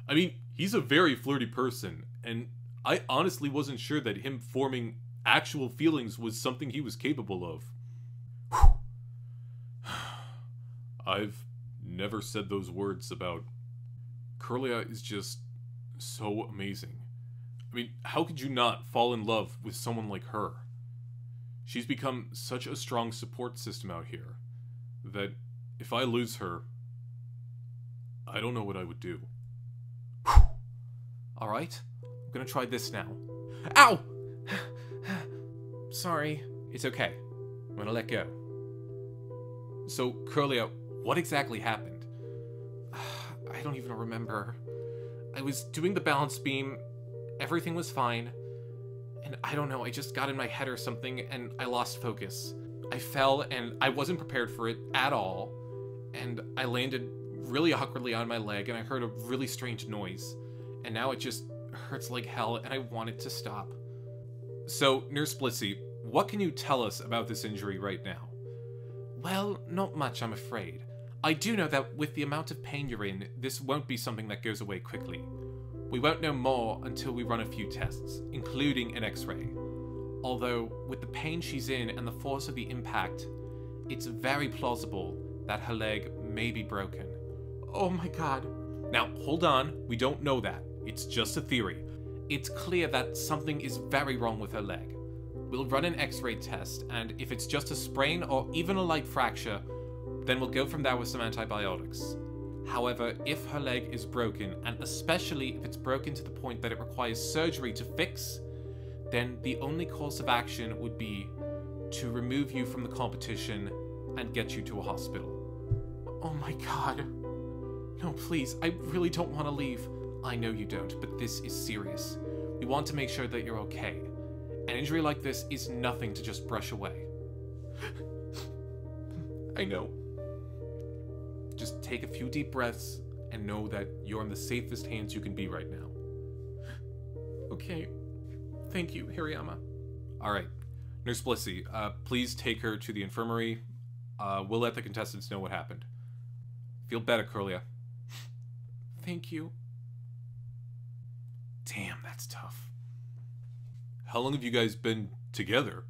I mean, he's a very flirty person, and I honestly wasn't sure that him forming actual feelings was something he was capable of. Whew. I've never said those words about... Kirlia is just so amazing. I mean, how could you not fall in love with someone like her? She's become such a strong support system out here that if I lose her, I don't know what I would do. Alright, I'm gonna try this now. Ow! sorry. It's okay. I'm gonna let go. So, Kirlia, what exactly happened? I don't even remember. I was doing the balance beam, everything was fine, and I don't know, I just got in my head or something, and I lost focus. I fell, and I wasn't prepared for it at all, and I landed really awkwardly on my leg, and I heard a really strange noise, and now it just hurts like hell, and I want it to stop. So, Nurse Blissey, what can you tell us about this injury right now? Well, not much, I'm afraid. I do know that with the amount of pain you're in, this won't be something that goes away quickly. We won't know more until we run a few tests, including an X-ray. Although, with the pain she's in and the force of the impact, it's very plausible that her leg may be broken. Oh my god. Now, hold on, we don't know that. It's just a theory. It's clear that something is very wrong with her leg. We'll run an X-ray test, and if it's just a sprain or even a light fracture, then we'll go from there with some antibiotics. However, if her leg is broken, and especially if it's broken to the point that it requires surgery to fix, then the only course of action would be to remove you from the competition and get you to a hospital. Oh my god. No, please, I really don't want to leave. I know you don't, but this is serious. We want to make sure that you're okay. An injury like this is nothing to just brush away. I know. Just take a few deep breaths and know that you're in the safest hands you can be right now. Okay. Thank you, Hirayama. Alright. Nurse Blissey, please take her to the infirmary. We'll let the contestants know what happened. Feel better, Kirlia. Thank you. Damn, that's tough. How long have you guys been together?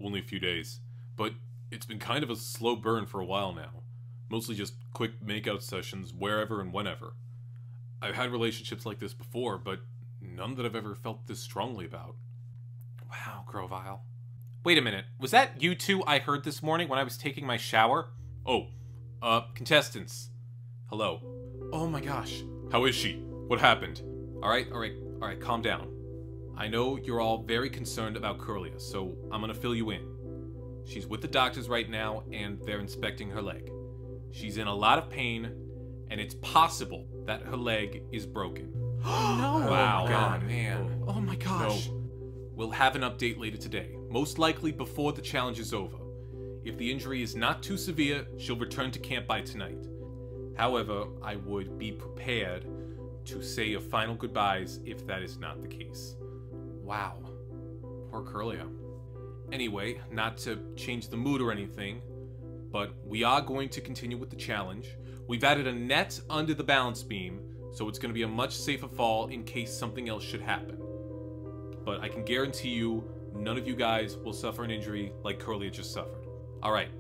Only a few days. But it's been kind of a slow burn for a while now. Mostly just quick makeout sessions wherever and whenever. I've had relationships like this before, but none that I've ever felt this strongly about. Wow, Grovyle. Wait a minute, was that you two I heard this morning when I was taking my shower? Oh, contestants. Hello. Oh my gosh. How is she? What happened? Alright, calm down. I know you're all very concerned about Kirlia, so I'm gonna fill you in. She's with the doctors right now, and they're inspecting her leg. She's in a lot of pain, and it's possible that her leg is broken. No! Wow. Oh, God, man. Oh my gosh. No. We'll have an update later today, most likely before the challenge is over. If the injury is not too severe, she'll return to camp by tonight. However, I would be prepared to say your final goodbyes if that is not the case. Wow. Poor Kirlia. Anyway, not to change the mood or anything, but we are going to continue with the challenge. We've added a net under the balance beam, so it's going to be a much safer fall in case something else should happen. But I can guarantee you, none of you guys will suffer an injury like Kirlia just suffered. Alright,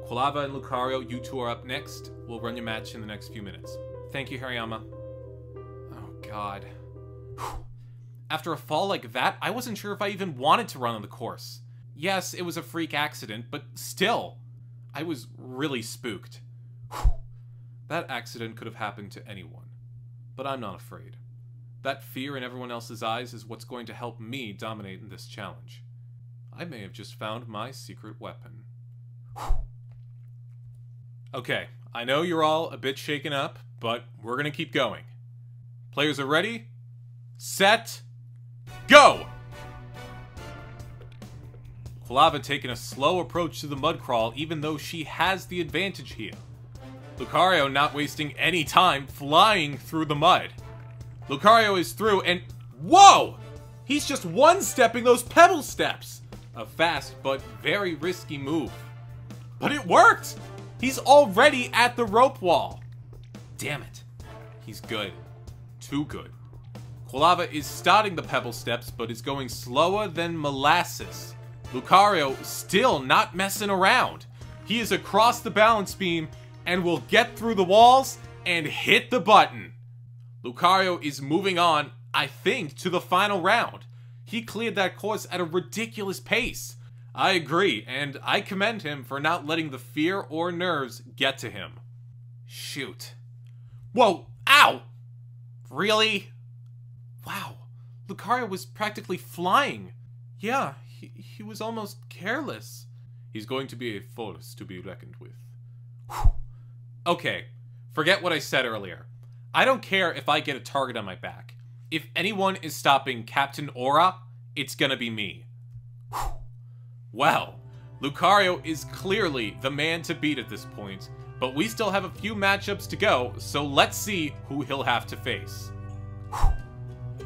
Quilava and Lucario, you two are up next. We'll run your match in the next few minutes. Thank you, Hirayama. Oh, God. Whew. After a fall like that, I wasn't sure if I even wanted to run on the course. Yes, it was a freak accident, but still, I was really spooked. Whew. That accident could have happened to anyone, but I'm not afraid. That fear in everyone else's eyes is what's going to help me dominate in this challenge. I may have just found my secret weapon. Whew. Okay, I know you're all a bit shaken up, but we're gonna keep going. Players are ready? Set, go! Quilava taking a slow approach to the mud crawl, even though she has the advantage here. Lucario not wasting any time, flying through the mud. Lucario is through, and whoa! He's just one-stepping those pebble steps! A fast but very risky move. But it worked! He's already at the rope wall. Damn it. He's good. Too good. Quilava is starting the pebble steps, but is going slower than molasses. Lucario still not messing around. He is across the balance beam and will get through the walls and hit the button. Lucario is moving on, I think, to the final round. He cleared that course at a ridiculous pace. I agree, and I commend him for not letting the fear or nerves get to him. Shoot. Whoa! Ow! Really? Wow. Lucario was practically flying. Yeah, he was almost careless. He's going to be a force to be reckoned with. Whew. Okay, forget what I said earlier. I don't care if I get a target on my back. If anyone is stopping Captain Aura, it's gonna be me. Whew. Well, Lucario is clearly the man to beat at this point, but we still have a few matchups to go, so let's see who he'll have to face. Whew.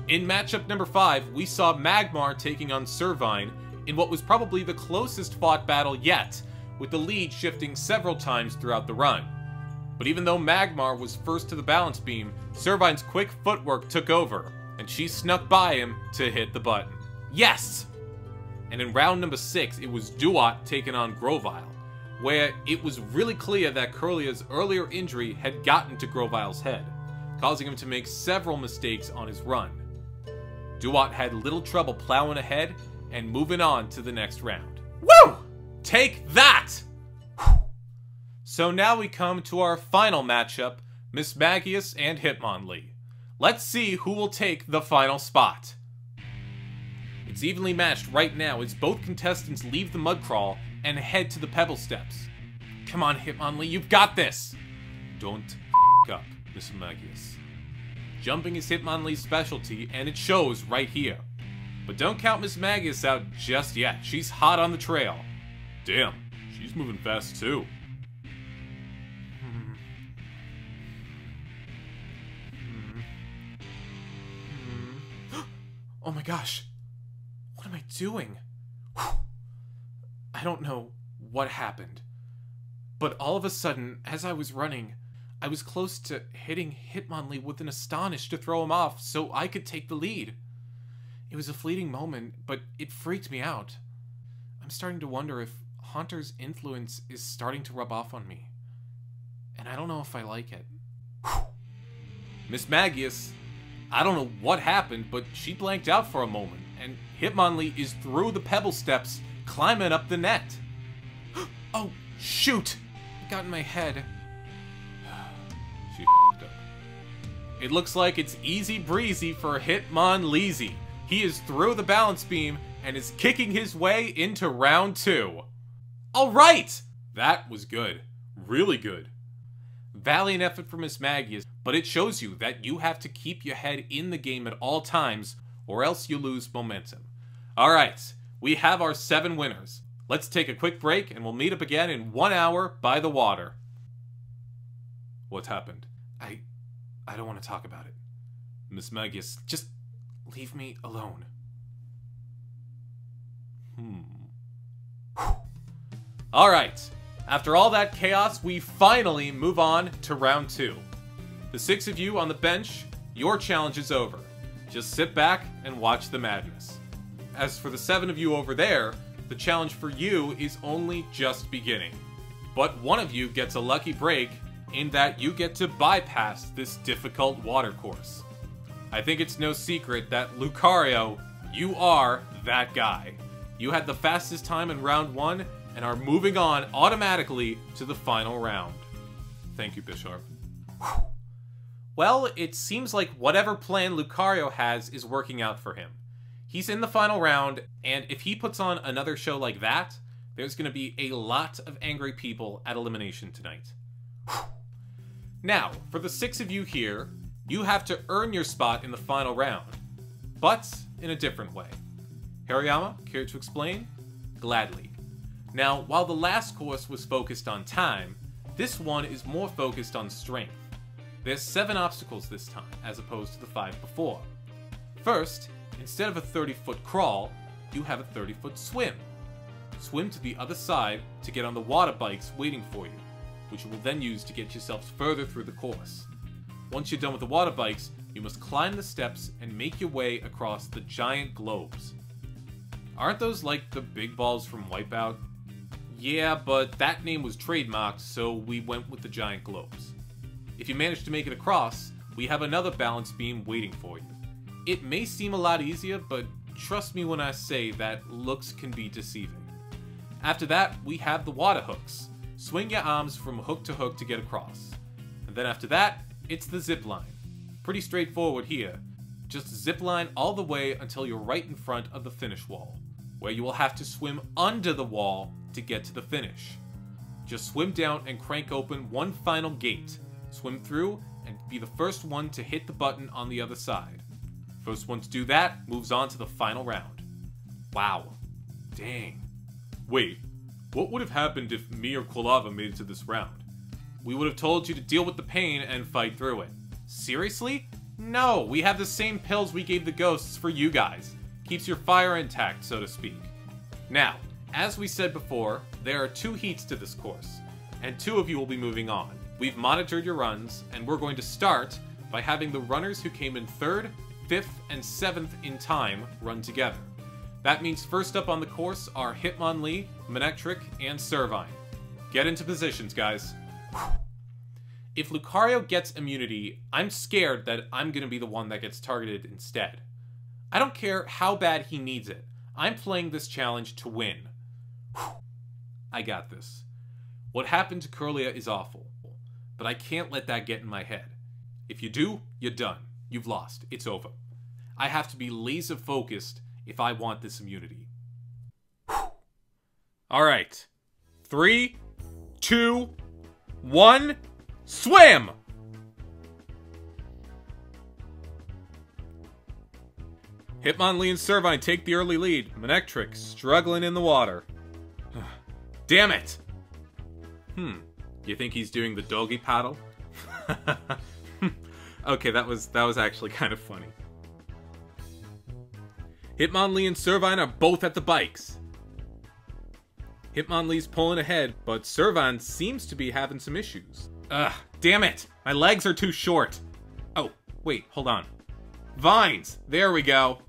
In matchup number 5, we saw Magmar taking on Servine in what was probably the closest fought battle yet, with the lead shifting several times throughout the run. But even though Magmar was first to the balance beam, Servine's quick footwork took over, and she snuck by him to hit the button. Yes! And in round number 6, it was Dewott taking on Grovyle, where it was really clear that Kirlia's earlier injury had gotten to Grovyle's head, causing him to make several mistakes on his run. Dewott had little trouble plowing ahead and moving on to the next round. Woo! Take that! Whew. So now we come to our final matchup, MISMAGIUS and Hitmonlee. Let's see who will take the final spot. It's evenly matched right now as both contestants leave the mud crawl and head to the pebble steps. Come on, Hitmonlee, you've got this! Don't f*** up, MISMAGIUS. Jumping is Hitmonlee's specialty, and it shows right here. But don't count MISMAGIUS out just yet. She's hot on the trail. Damn, she's moving fast too. Oh my gosh. What am I doing? I don't know what happened. But all of a sudden, as I was running, I was close to hitting Hitmonlee with an Astonish to throw him off so I could take the lead. It was a fleeting moment, but it freaked me out. I'm starting to wonder if Haunter's influence is starting to rub off on me. And I don't know if I like it. MISMAGIUS, I don't know what happened, but she blanked out for a moment, and Hitmonlee is through the pebble steps, climbing up the net. Oh, shoot! It got in my head. She f***ed up. It looks like it's easy breezy for Hitmonlee. He is through the balance beam and is kicking his way into round 2. Alright! That was good. Really good. Valiant effort from MISMAGIUS, but it shows you that you have to keep your head in the game at all times, or else you lose momentum. Alright, we have our 7 winners. Let's take a quick break, and we'll meet up again in 1 hour by the water. What happened? I don't want to talk about it. MISMAGIUS, just leave me alone. Alright, after all that chaos, we finally move on to round 2. The 6 of you on the bench, your challenge is over. Just sit back and watch the madness. As for the 7 of you over there, the challenge for you is only just beginning. But one of you gets a lucky break in that you get to bypass this difficult water course. I think it's no secret that Lucario, you are that guy. You had the fastest time in round 1 and are moving on automatically to the final round. Thank you, Bisharp. Well, it seems like whatever plan Lucario has is working out for him. He's in the final round, and if he puts on another show like that, there's going to be a lot of angry people at elimination tonight. Now, for the 6 of you here, you have to earn your spot in the final round, but in a different way. Hariyama, care to explain? Gladly. Now, while the last course was focused on time, this one is more focused on strength. There's 7 obstacles this time, as opposed to the 5 before. First, instead of a 30-foot crawl, you have a 30-foot swim. Swim to the other side to get on the water bikes waiting for you, which you will then use to get yourselves further through the course. Once you're done with the water bikes, you must climb the steps and make your way across the giant globes. Aren't those like the big balls from Wipeout? Yeah, but that name was trademarked, so we went with the giant globes. If you manage to make it across, we have another balance beam waiting for you. It may seem a lot easier, but trust me when I say that looks can be deceiving. After that, we have the water hooks. Swing your arms from hook to hook to get across. And then after that, it's the zip line. Pretty straightforward here. Just zip line all the way until you're right in front of the finish wall. where you will have to swim under the wall to get to the finish. Just swim down and crank open one final gate. Swim through and be the first one to hit the button on the other side. First one to do that moves on to the final round. Wow. Dang. Wait, what would have happened if me or Kolava made it to this round? We would have told you to deal with the pain and fight through it. Seriously? No, we have the same pills we gave the ghosts for you guys. Keeps your fire intact, so to speak. Now, as we said before, there are 2 heats to this course, and 2 of you will be moving on. We've monitored your runs, and we're going to start by having the runners who came in 3rd, 5th, and 7th in time run together. That means first up on the course are Hitmonlee, MINCCINO, and Servine. Get into positions, guys. If Lucario gets immunity, I'm scared that I'm going to be the one that gets targeted instead. I don't care how bad he needs it. I'm playing this challenge to win. I got this. What happened to Kirlia is awful, but I can't let that get in my head. If you do, you're done. You've lost. It's over. I have to be laser focused if I want this immunity. Alright. 3, 2, 1, swim! Hitmonlee and Servine take the early lead. MINCCINO struggling in the water. Damn it! You think he's doing the doggy paddle? Okay, that was actually kind of funny. Hitmonlee and Servine are both at the bikes. Hitmonlee's pulling ahead, but Servine seems to be having some issues. Damn it! My legs are too short. Oh, wait, hold on. Vines! There we go.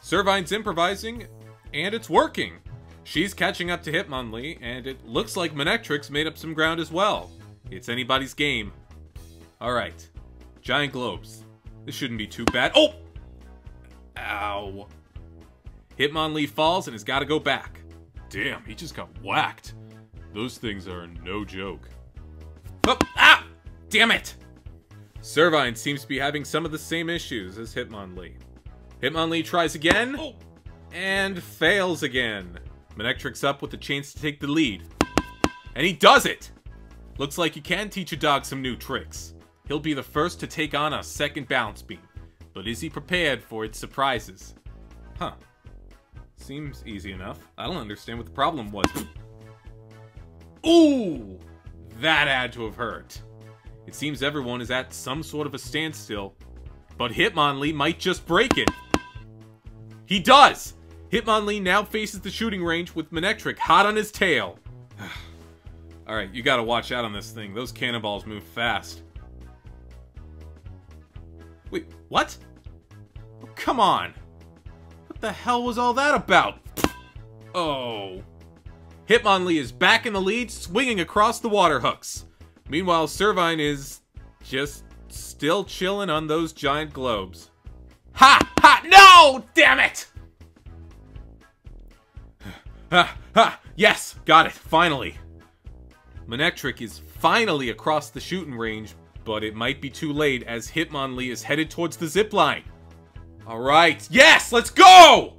Servine's improvising, and it's working. She's catching up to Hitmonlee, and it looks like MINCCINO's made up some ground as well. It's anybody's game. Alright. Giant globes. This shouldn't be too bad. Oh! Ow. Hitmonlee falls and has got to go back. Damn, he just got whacked. Those things are no joke. Oh, ah! Damn it! Servine seems to be having some of the same issues as Hitmonlee. Hitmonlee tries again, and fails again. MINCCINO's up with the chance to take the lead. And he does it! Looks like you can teach a dog some new tricks. He'll be the first to take on a second balance beam. But is he prepared for its surprises? Huh. Seems easy enough. I don't understand what the problem was. Ooh! That had to have hurt. It seems everyone is at some sort of a standstill. But Hitmonlee might just break it. He does! Hitmonlee now faces the shooting range with MINCCINO hot on his tail. Alright, you gotta watch out on this thing. Those cannonballs move fast. Wait, what? Oh, come on. What the hell was all that about? Oh. Hitmonlee is back in the lead, swinging across the water hooks. Meanwhile, Servine is just still chilling on those giant globes. Ha! Ha! No! Damn it! Ha! Ha! Yes! Got it! Finally! MINCCINO is finally across the shooting range, but it might be too late as Hitmonlee is headed towards the zipline. Alright, yes! Let's go!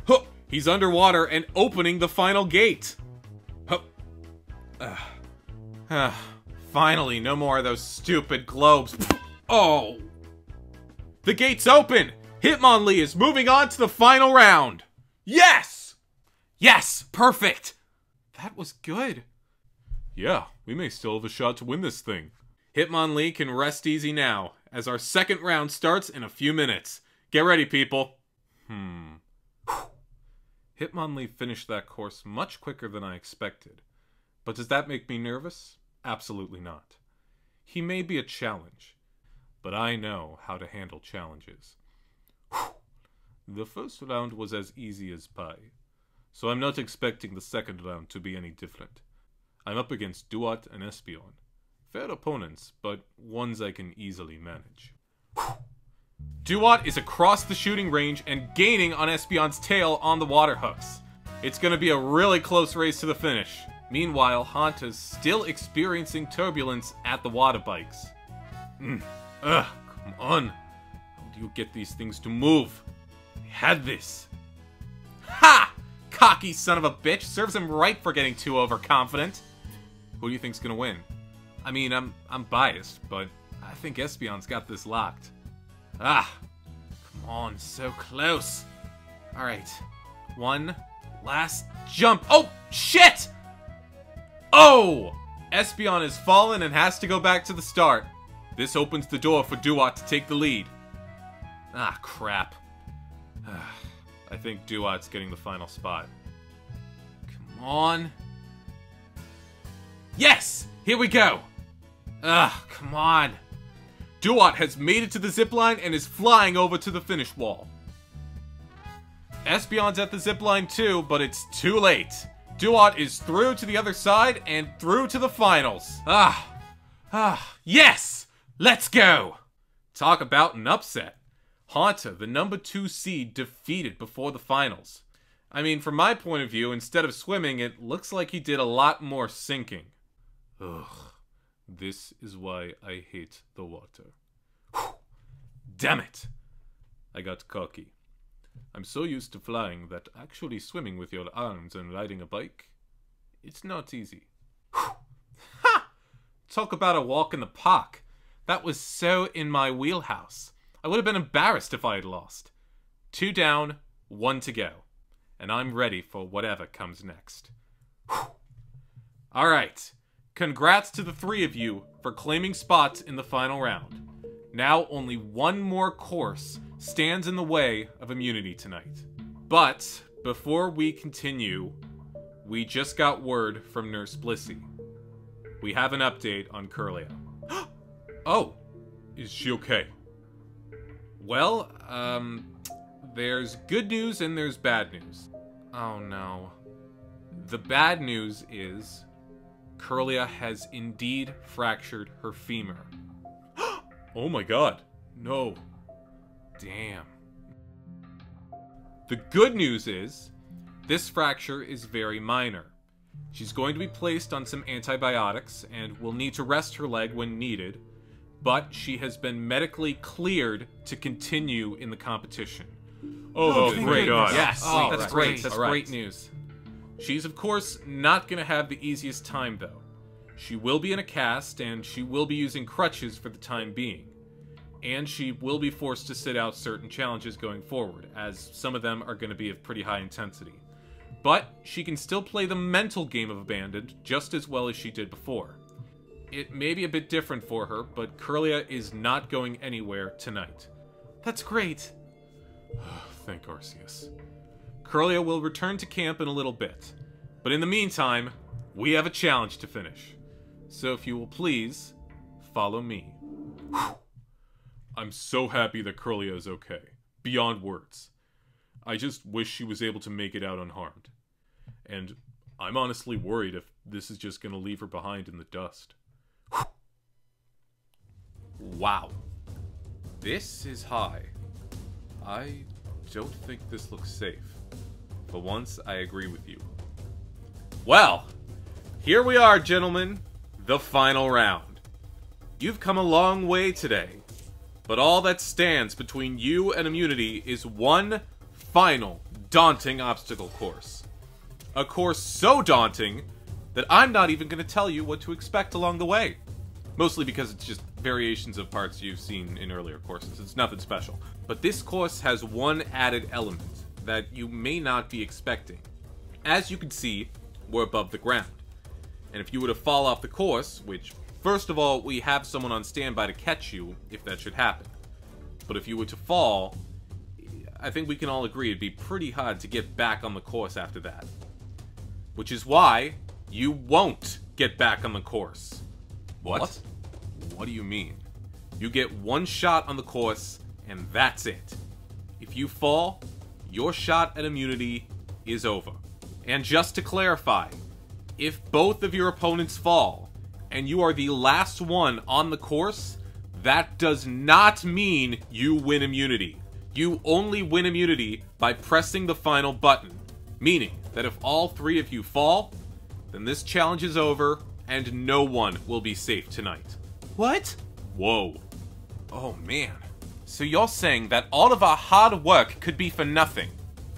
Huh, he's underwater and opening the final gate. Huh. Finally, no more of those stupid globes. Oh! The gate's open! Hitmonlee is moving on to the final round! Yes! Yes! Perfect! That was good. Yeah, we may still have a shot to win this thing. Hitmonlee can rest easy now, as our second round starts in a few minutes. Get ready, people. Hitmonlee finished that course much quicker than I expected. But does that make me nervous? Absolutely not. He may be a challenge, but I know how to handle challenges. The first round was as easy as pie, so I'm not expecting the second round to be any different. I'm up against Dewott and Espeon. Fair opponents, but ones I can easily manage. Dewott is across the shooting range and gaining on Espeon's tail on the water hooks. It's going to be a really close race to the finish. Meanwhile, Hanta's still experiencing turbulence at the water bikes. Come on. How do you get these things to move? I had this. Ha! Cocky son of a bitch. Serves him right for getting too overconfident. Who do you think's gonna win? I mean, I'm biased, but I think Espion's got this locked. Ah! Come on, so close. Alright. One last jump. Oh, shit! Oh! Espion has fallen and has to go back to the start. This opens the door for Dewott to take the lead. Ah, crap. I think Dewott's getting the final spot. Come on. Yes! Here we go! Ah, come on. Dewott has made it to the zipline and is flying over to the finish wall. Espion's at the zipline too, but it's too late. Dewott is through to the other side and through to the finals. Yes! Let's go! Talk about an upset. Haunter, the number 2 seed, defeated before the finals. I mean, from my point of view, instead of swimming, it looks like he did a lot more sinking. Ugh. This is why I hate the water. Whew. Damn it! I got cocky. I'm so used to flying that actually swimming with your arms and riding a bike, it's not easy. Whew. Ha! Talk about a walk in the park. That was so in my wheelhouse. I would have been embarrassed if I had lost. 2 down, 1 to go. And I'm ready for whatever comes next. Alright. Congrats to the 3 of you for claiming spots in the final round. Now only 1 more course stands in the way of immunity tonight. But before we continue, we just got word from Nurse Blissey. We have an update on Kirlia. Oh, is she okay? Well, there's good news and there's bad news. Oh no. The bad news is Kirlia has indeed fractured her femur. Oh my god. No. Damn. The good news is this fracture is very minor. She's going to be placed on some antibiotics and will need to rest her leg when needed, but she has been medically cleared to continue in the competition. Oh, great. Yes. Oh, that's great. That's great news. She's, of course, not going to have the easiest time, though. She will be in a cast, and she will be using crutches for the time being. And she will be forced to sit out certain challenges going forward, as some of them are going to be of pretty high intensity. But she can still play the mental game of Abandoned just as well as she did before. It may be a bit different for her, but Kirlia is not going anywhere tonight. That's great. Thank Arceus. Kirlia will return to camp in a little bit. But in the meantime, we have a challenge to finish. So if you will please, follow me. Whew. I'm so happy that Kirlia is okay. Beyond words. I just wish she was able to make it out unharmed. And I'm honestly worried if this is just going to leave her behind in the dust. Whew. Wow. This is high. I don't think this looks safe. For once, I agree with you. Well, here we are, gentlemen. The final round. You've come a long way today. But all that stands between you and immunity is one final, daunting obstacle course. A course so daunting that I'm not even going to tell you what to expect along the way. Mostly because it's just variations of parts you've seen in earlier courses. It's nothing special. But this course has one added element that you may not be expecting. As you can see, we're above the ground. And if you were to fall off the course, which, first of all, we have someone on standby to catch you if that should happen. But if you were to fall, I think we can all agree it'd be pretty hard to get back on the course after that. Which is why you won't get back on the course. What? What do you mean? You get one shot on the course, and that's it. If you fall, your shot at immunity is over. And just to clarify, if both of your opponents fall, and you are the last one on the course, that does not mean you win immunity. You only win immunity by pressing the final button. Meaning that if all 3 of you fall, then this challenge is over, and no one will be safe tonight. What? Whoa. Oh man. So you're saying that all of our hard work could be for nothing?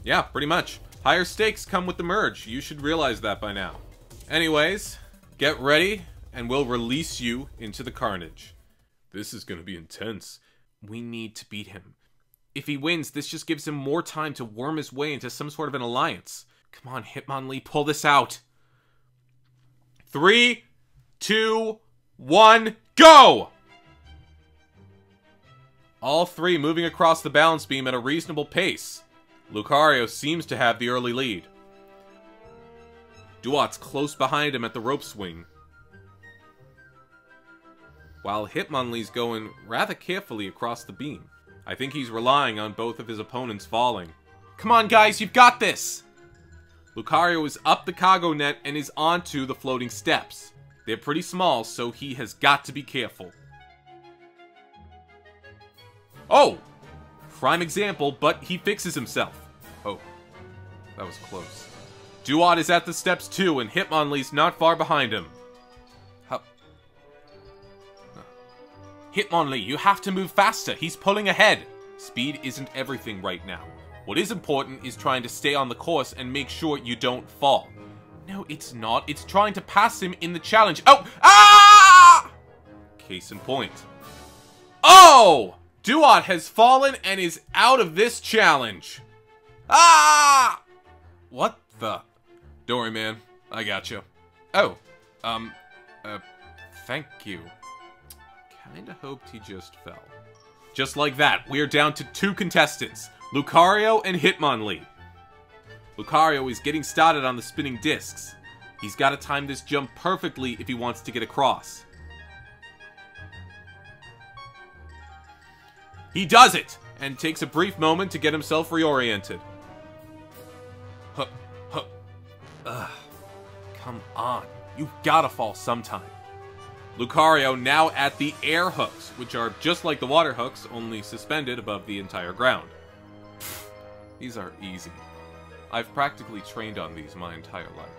Yeah, pretty much. Higher stakes come with the merge. You should realize that by now. Anyways, get ready, and we'll release you into the carnage. This is gonna be intense. We need to beat him. If he wins, this just gives him more time to worm his way into some sort of an alliance. Come on, Hitmonlee, pull this out. 3, 2, 1, go! All three moving across the balance beam at a reasonable pace. Lucario seems to have the early lead. Dewott's close behind him at the rope swing, while Hitmonlee's going rather carefully across the beam. I think he's relying on both of his opponents falling. Come on, guys, you've got this! Lucario is up the cargo net and is onto the floating steps. They're pretty small, so he has got to be careful. Oh! Prime example, but he fixes himself. Oh, that was close. Dewott is at the steps too, and Hitmonlee's not far behind him. Hitmonlee, you have to move faster. He's pulling ahead. Speed isn't everything right now. What is important is trying to stay on the course and make sure you don't fall. No, it's not. It's trying to pass him in the challenge. Oh! Ah! Case in point. Oh! Dewott has fallen and is out of this challenge. Ah! What the? Don't worry, man. I got you. Oh. Thank you. Kinda hoped he just fell. Just like that, we are down to 2 contestants. Lucario and Hitmonlee. Lucario is getting started on the spinning discs. He's got to time this jump perfectly if he wants to get across. He does it! And takes a brief moment to get himself reoriented. Ugh. Come on. You've gotta fall sometime. Lucario now at the air hooks, which are just like the water hooks, only suspended above the entire ground. These are easy. I've practically trained on these my entire life.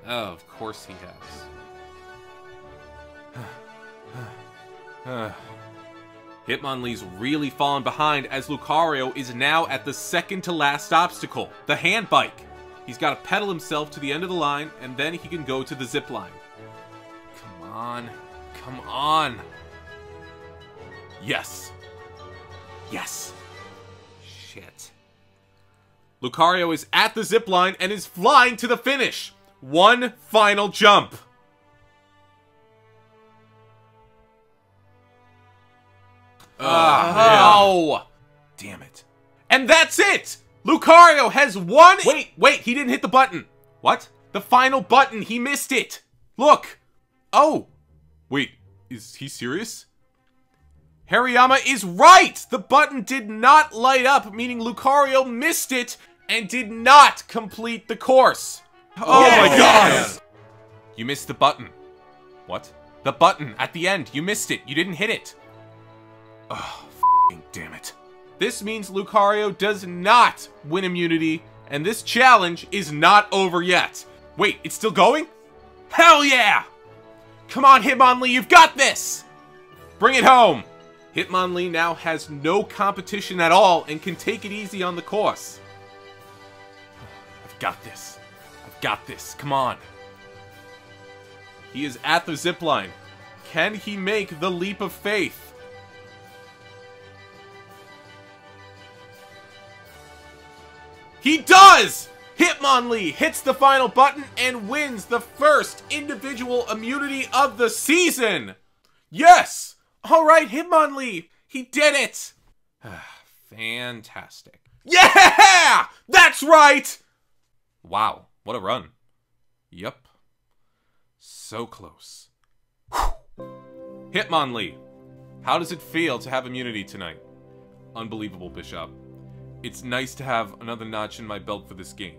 Oh, of course he has. Hitmonlee's really fallen behind as Lucario is now at the second to last obstacle, the hand bike. He's got to pedal himself to the end of the line, and then he can go to the zip line. Come on. Come on. Yes. Yes. Shit. Lucario is at the zipline and is flying to the finish. One final jump. Oh! Damn it. And that's it! Lucario has won. Wait, he didn't hit the button. What? The final button, he missed it. Look. Oh. Wait, is he serious? Hariyama is right! The button did not light up, meaning Lucario missed it and did not complete the course. Oh my god! You missed the button. What? The button at the end. You missed it. You didn't hit it. Oh, f***ing damn it. This means Lucario does not win immunity, and this challenge is not over yet. Wait, it's still going? Hell yeah! Come on, Hitmonlee, you've got this! Bring it home! Hitmonlee now has no competition at all and can take it easy on the course. I've got this. I've got this. Come on. He is at the zipline. Can he make the leap of faith? He does! Hitmonlee hits the final button and wins the first individual immunity of the season! Yes! Alright, Hitmonlee! He did it! Fantastic. Yeah! That's right! Wow, what a run. Yup. So close. Hitmonlee, how does it feel to have immunity tonight? Unbelievable, Bisharp. It's nice to have another notch in my belt for this game.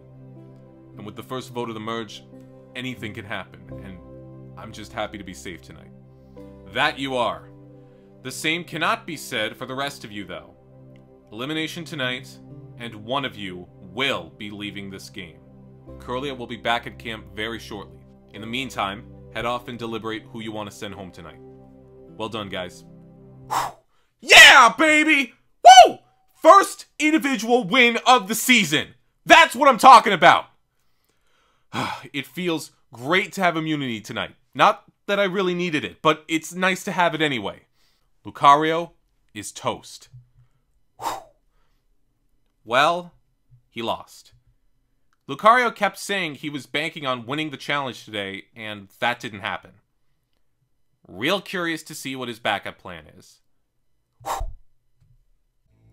And with the first vote of the merge, anything can happen, and I'm just happy to be safe tonight. That you are. The same cannot be said for the rest of you, though. Elimination tonight, and one of you will be leaving this game. Kirlia will be back at camp very shortly. In the meantime, head off and deliberate who you want to send home tonight. Well done, guys. Yeah, baby! Woo! First individual win of the season. That's what I'm talking about. It feels great to have immunity tonight. Not that I really needed it, but it's nice to have it anyway. Lucario is toast. Whew. Well, he lost. Lucario kept saying he was banking on winning the challenge today, and that didn't happen. Real curious to see what his backup plan is. Whew.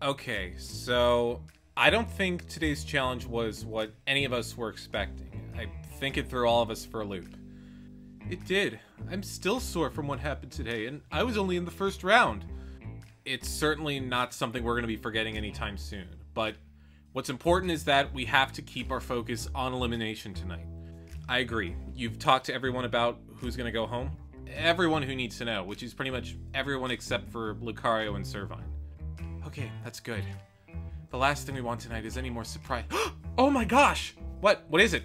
Okay, so I don't think today's challenge was what any of us were expecting. I think it threw all of us for a loop. It did. I'm still sore from what happened today, and I was only in the first round. It's certainly not something we're going to be forgetting anytime soon, but what's important is that we have to keep our focus on elimination tonight. I agree. You've talked to everyone about who's going to go home? Everyone who needs to know, which is pretty much everyone except for Lucario and Servine. Okay, that's good. The last thing we want tonight is any more surprise. Oh my gosh! What? What is it?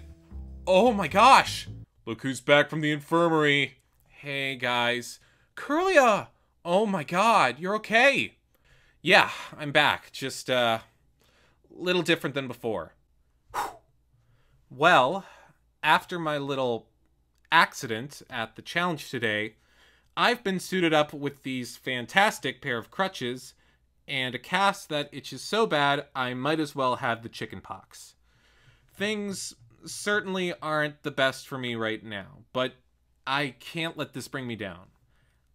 Oh my gosh! Look who's back from the infirmary. Hey guys. Kirlia! Oh my god, you're okay. Yeah, I'm back. Just, little different than before. Well, after my little accident at the challenge today, I've been suited up with these fantastic pair of crutches and a cast that itches so bad I might as well have the chicken pox. Things certainly aren't the best for me right now, but I can't let this bring me down.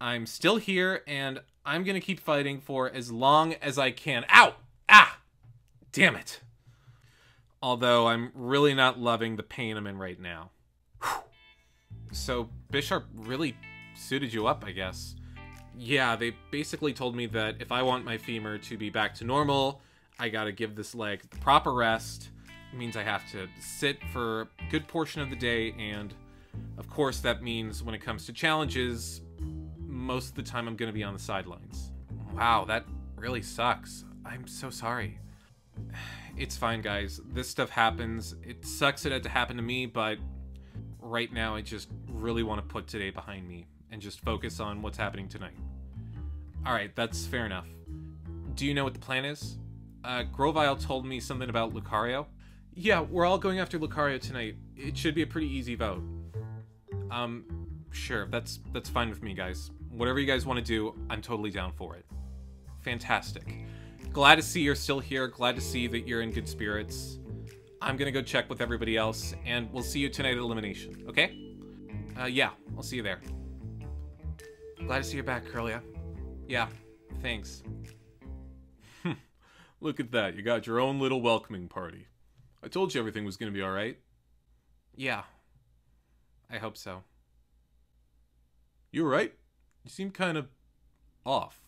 I'm still here, and I'm gonna keep fighting for as long as I can. Ow! Ah! Damn it. Although I'm really not loving the pain I'm in right now. Whew. So, Bisharp really suited you up, I guess. Yeah, they basically told me that if I want my femur to be back to normal, I gotta give this leg the proper rest. It means I have to sit for a good portion of the day, and of course that means when it comes to challenges, most of the time I'm gonna be on the sidelines. Wow, that really sucks. I'm so sorry. It's fine, guys. This stuff happens. It sucks it had to happen to me, but right now I just really want to put today behind me and just focus on what's happening tonight. Alright, that's fair enough. Do you know what the plan is? Grovyle told me something about Lucario. Yeah, we're all going after Lucario tonight. It should be a pretty easy vote. Sure, that's fine with me, guys. Whatever you guys want to do, I'm totally down for it. Fantastic. Glad to see you're still here. Glad to see that you're in good spirits. I'm gonna go check with everybody else, and we'll see you tonight at elimination, okay? Yeah, I'll see you there. Glad to see you back, Kirlia. Yeah, thanks. Look at that, you got your own little welcoming party. I told you everything was gonna be alright. Yeah, I hope so. You alright? You seem kind of off.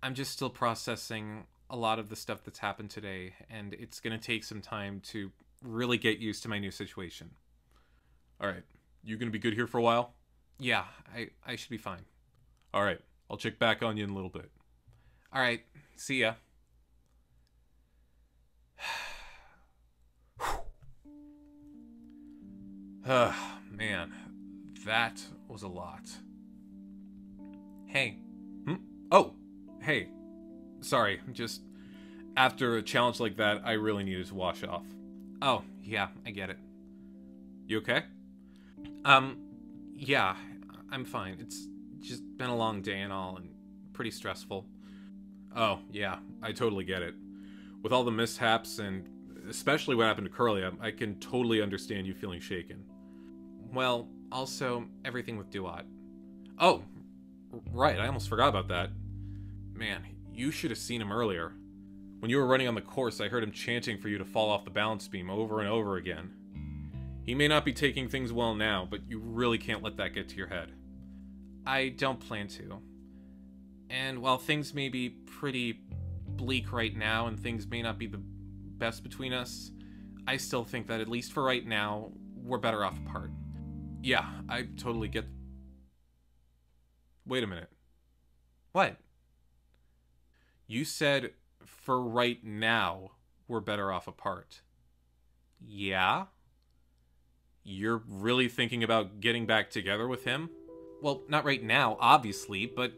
I'm just still processing a lot of the stuff that's happened today, and it's gonna take some time to really get used to my new situation. Alright, you gonna be good here for a while? Yeah, I should be fine. Alright, I'll check back on you in a little bit. Alright, see ya. Man, that was a lot. Hey. Oh, hey. Sorry, just after a challenge like that, I really needed to wash off. Oh, yeah, I get it. You okay? Yeah, I'm fine. It's just been a long day and all, and pretty stressful. Oh, yeah, I totally get it. With all the mishaps, and especially what happened to Kirlia, I can totally understand you feeling shaken. Well, also, everything with Dewott. Oh, right, I almost forgot about that. Man, you should have seen him earlier. When you were running on the course, I heard him chanting for you to fall off the balance beam over and over again. He may not be taking things well now, but you really can't let that get to your head. I don't plan to. And while things may be pretty bleak right now, and things may not be the best between us, I still think that at least for right now, we're better off apart. Yeah, I totally get... Wait a minute. What? You said, for right now, we're better off apart. Yeah? You're really thinking about getting back together with him? Well, not right now, obviously, but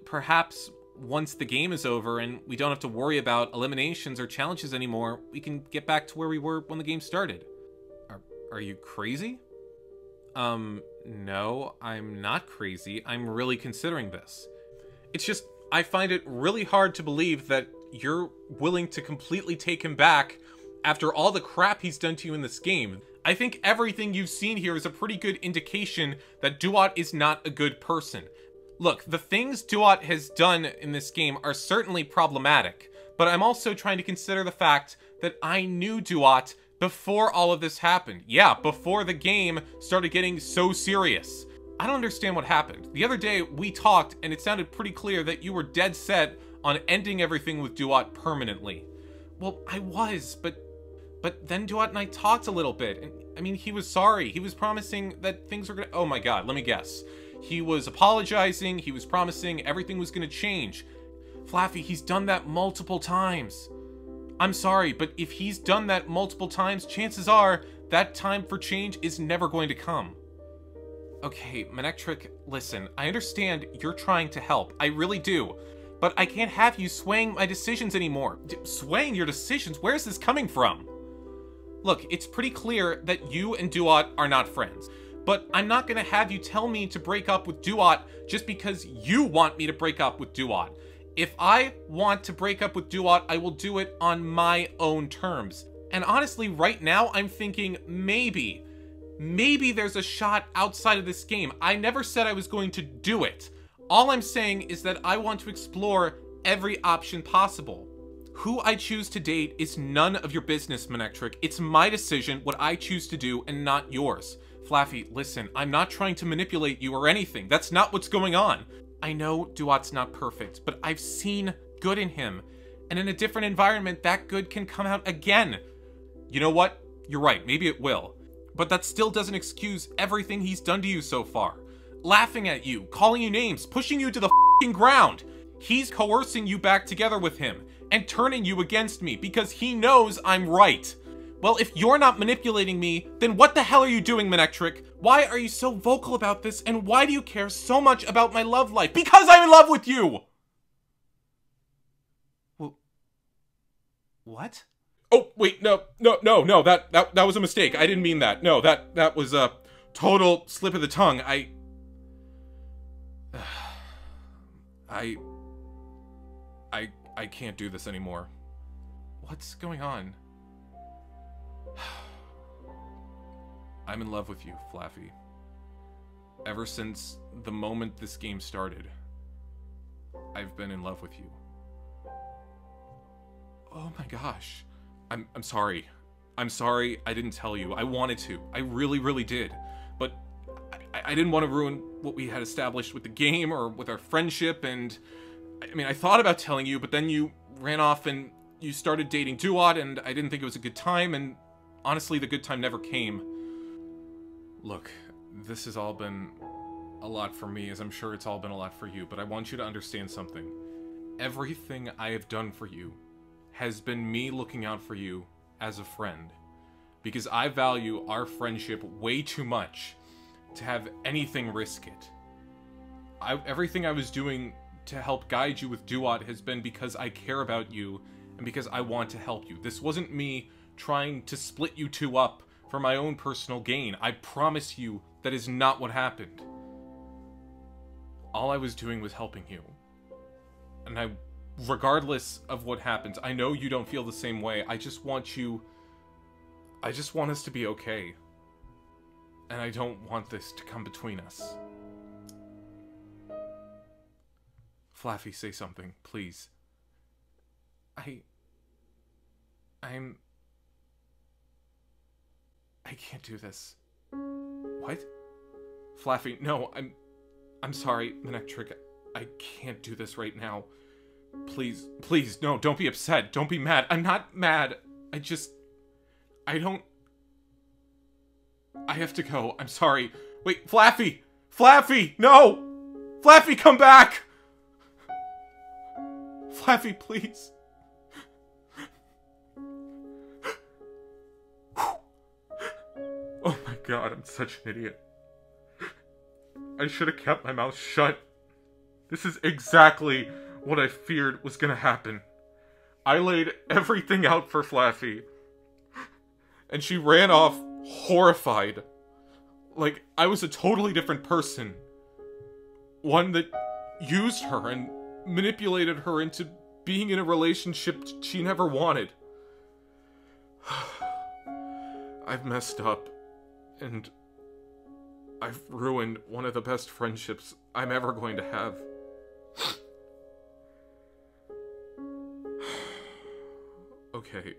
perhaps once the game is over and we don't have to worry about eliminations or challenges anymore, we can get back to where we were when the game started. Are you crazy? No, I'm not crazy. I'm really considering this. It's just, I find it really hard to believe that you're willing to completely take him back after all the crap he's done to you in this game. I think everything you've seen here is a pretty good indication that Dewott is not a good person. Look, the things Dewott has done in this game are certainly problematic, but I'm also trying to consider the fact that I knew Dewott before all of this happened. Yeah, before the game started getting so serious. I don't understand what happened. The other day, we talked, and it sounded pretty clear that you were dead set on ending everything with Dewott permanently. Well, I was, but then Dewott and I talked a little bit, and I mean, he was sorry. He was promising that things were gonna— oh my god, let me guess. He was apologizing, he was promising everything was gonna change. Flaaffy, he's done that multiple times. I'm sorry, but if he's done that multiple times, chances are that time for change is never going to come. Okay, MINCCINO, listen, I understand you're trying to help. I really do. But I can't have you swaying my decisions anymore. Swaying your decisions? Where is this coming from? Look, it's pretty clear that you and Dewott are not friends. But I'm not gonna have you tell me to break up with Dewott just because you want me to break up with Dewott. If I want to break up with Dewott, I will do it on my own terms. And honestly, right now, I'm thinking maybe there's a shot outside of this game. I never said I was going to do it. All I'm saying is that I want to explore every option possible. Who I choose to date is none of your business, MINCCINO. It's my decision what I choose to do and not yours. Flaaffy, listen, I'm not trying to manipulate you or anything. That's not what's going on. I know Dewott's not perfect, but I've seen good in him. And in a different environment, that good can come out again. You know what? You're right, maybe it will. But that still doesn't excuse everything he's done to you so far. Laughing at you, calling you names, pushing you to the f***ing ground. He's coercing you back together with him and turning you against me because he knows I'm right. Well, if you're not manipulating me, then what the hell are you doing, MINCCINO? Why are you so vocal about this, and why do you care so much about my love life? Because I'm in love with you! Well, what? Oh, wait, no, that was a mistake. I didn't mean that. No, that was a total slip of the tongue. I can't do this anymore. What's going on? I'm in love with you, Flaaffy. Ever since the moment this game started, I've been in love with you. Oh my gosh. I'm sorry. I'm sorry I didn't tell you. I wanted to. I really, really did. But I didn't want to ruin what we had established with the game or with our friendship, and I mean, I thought about telling you, but then you ran off and you started dating Dewott, and I didn't think it was a good time, and honestly, the good time never came. Look, this has all been a lot for me, as I'm sure it's all been a lot for you, but I want you to understand something. Everything I have done for you has been me looking out for you as a friend, because I value our friendship way too much to have anything risk it. Everything I was doing to help guide you with Dewott has been because I care about you and because I want to help you. This wasn't me trying to split you two up for my own personal gain. I promise you that is not what happened. All I was doing was helping you. And regardless of what happens, I know you don't feel the same way. I just want us to be okay. And I don't want this to come between us. Flaaffy, say something, please. I can't do this. What? Flaaffy, no, I'm sorry, MINCCINO. I can't do this right now. Please, no, don't be upset. Don't be mad. I'm not mad. I have to go. I'm sorry. Wait, Flaaffy! Flaaffy, no! Flaaffy, come back! Flaaffy, please. Oh my god, I'm such an idiot. I should have kept my mouth shut. This is exactly what I feared was gonna happen. I laid everything out for Flaaffy, and she ran off horrified. Like, I was a totally different person. One that used her and manipulated her into being in a relationship she never wanted. I've messed up, and I've ruined one of the best friendships I'm ever going to have. Okay.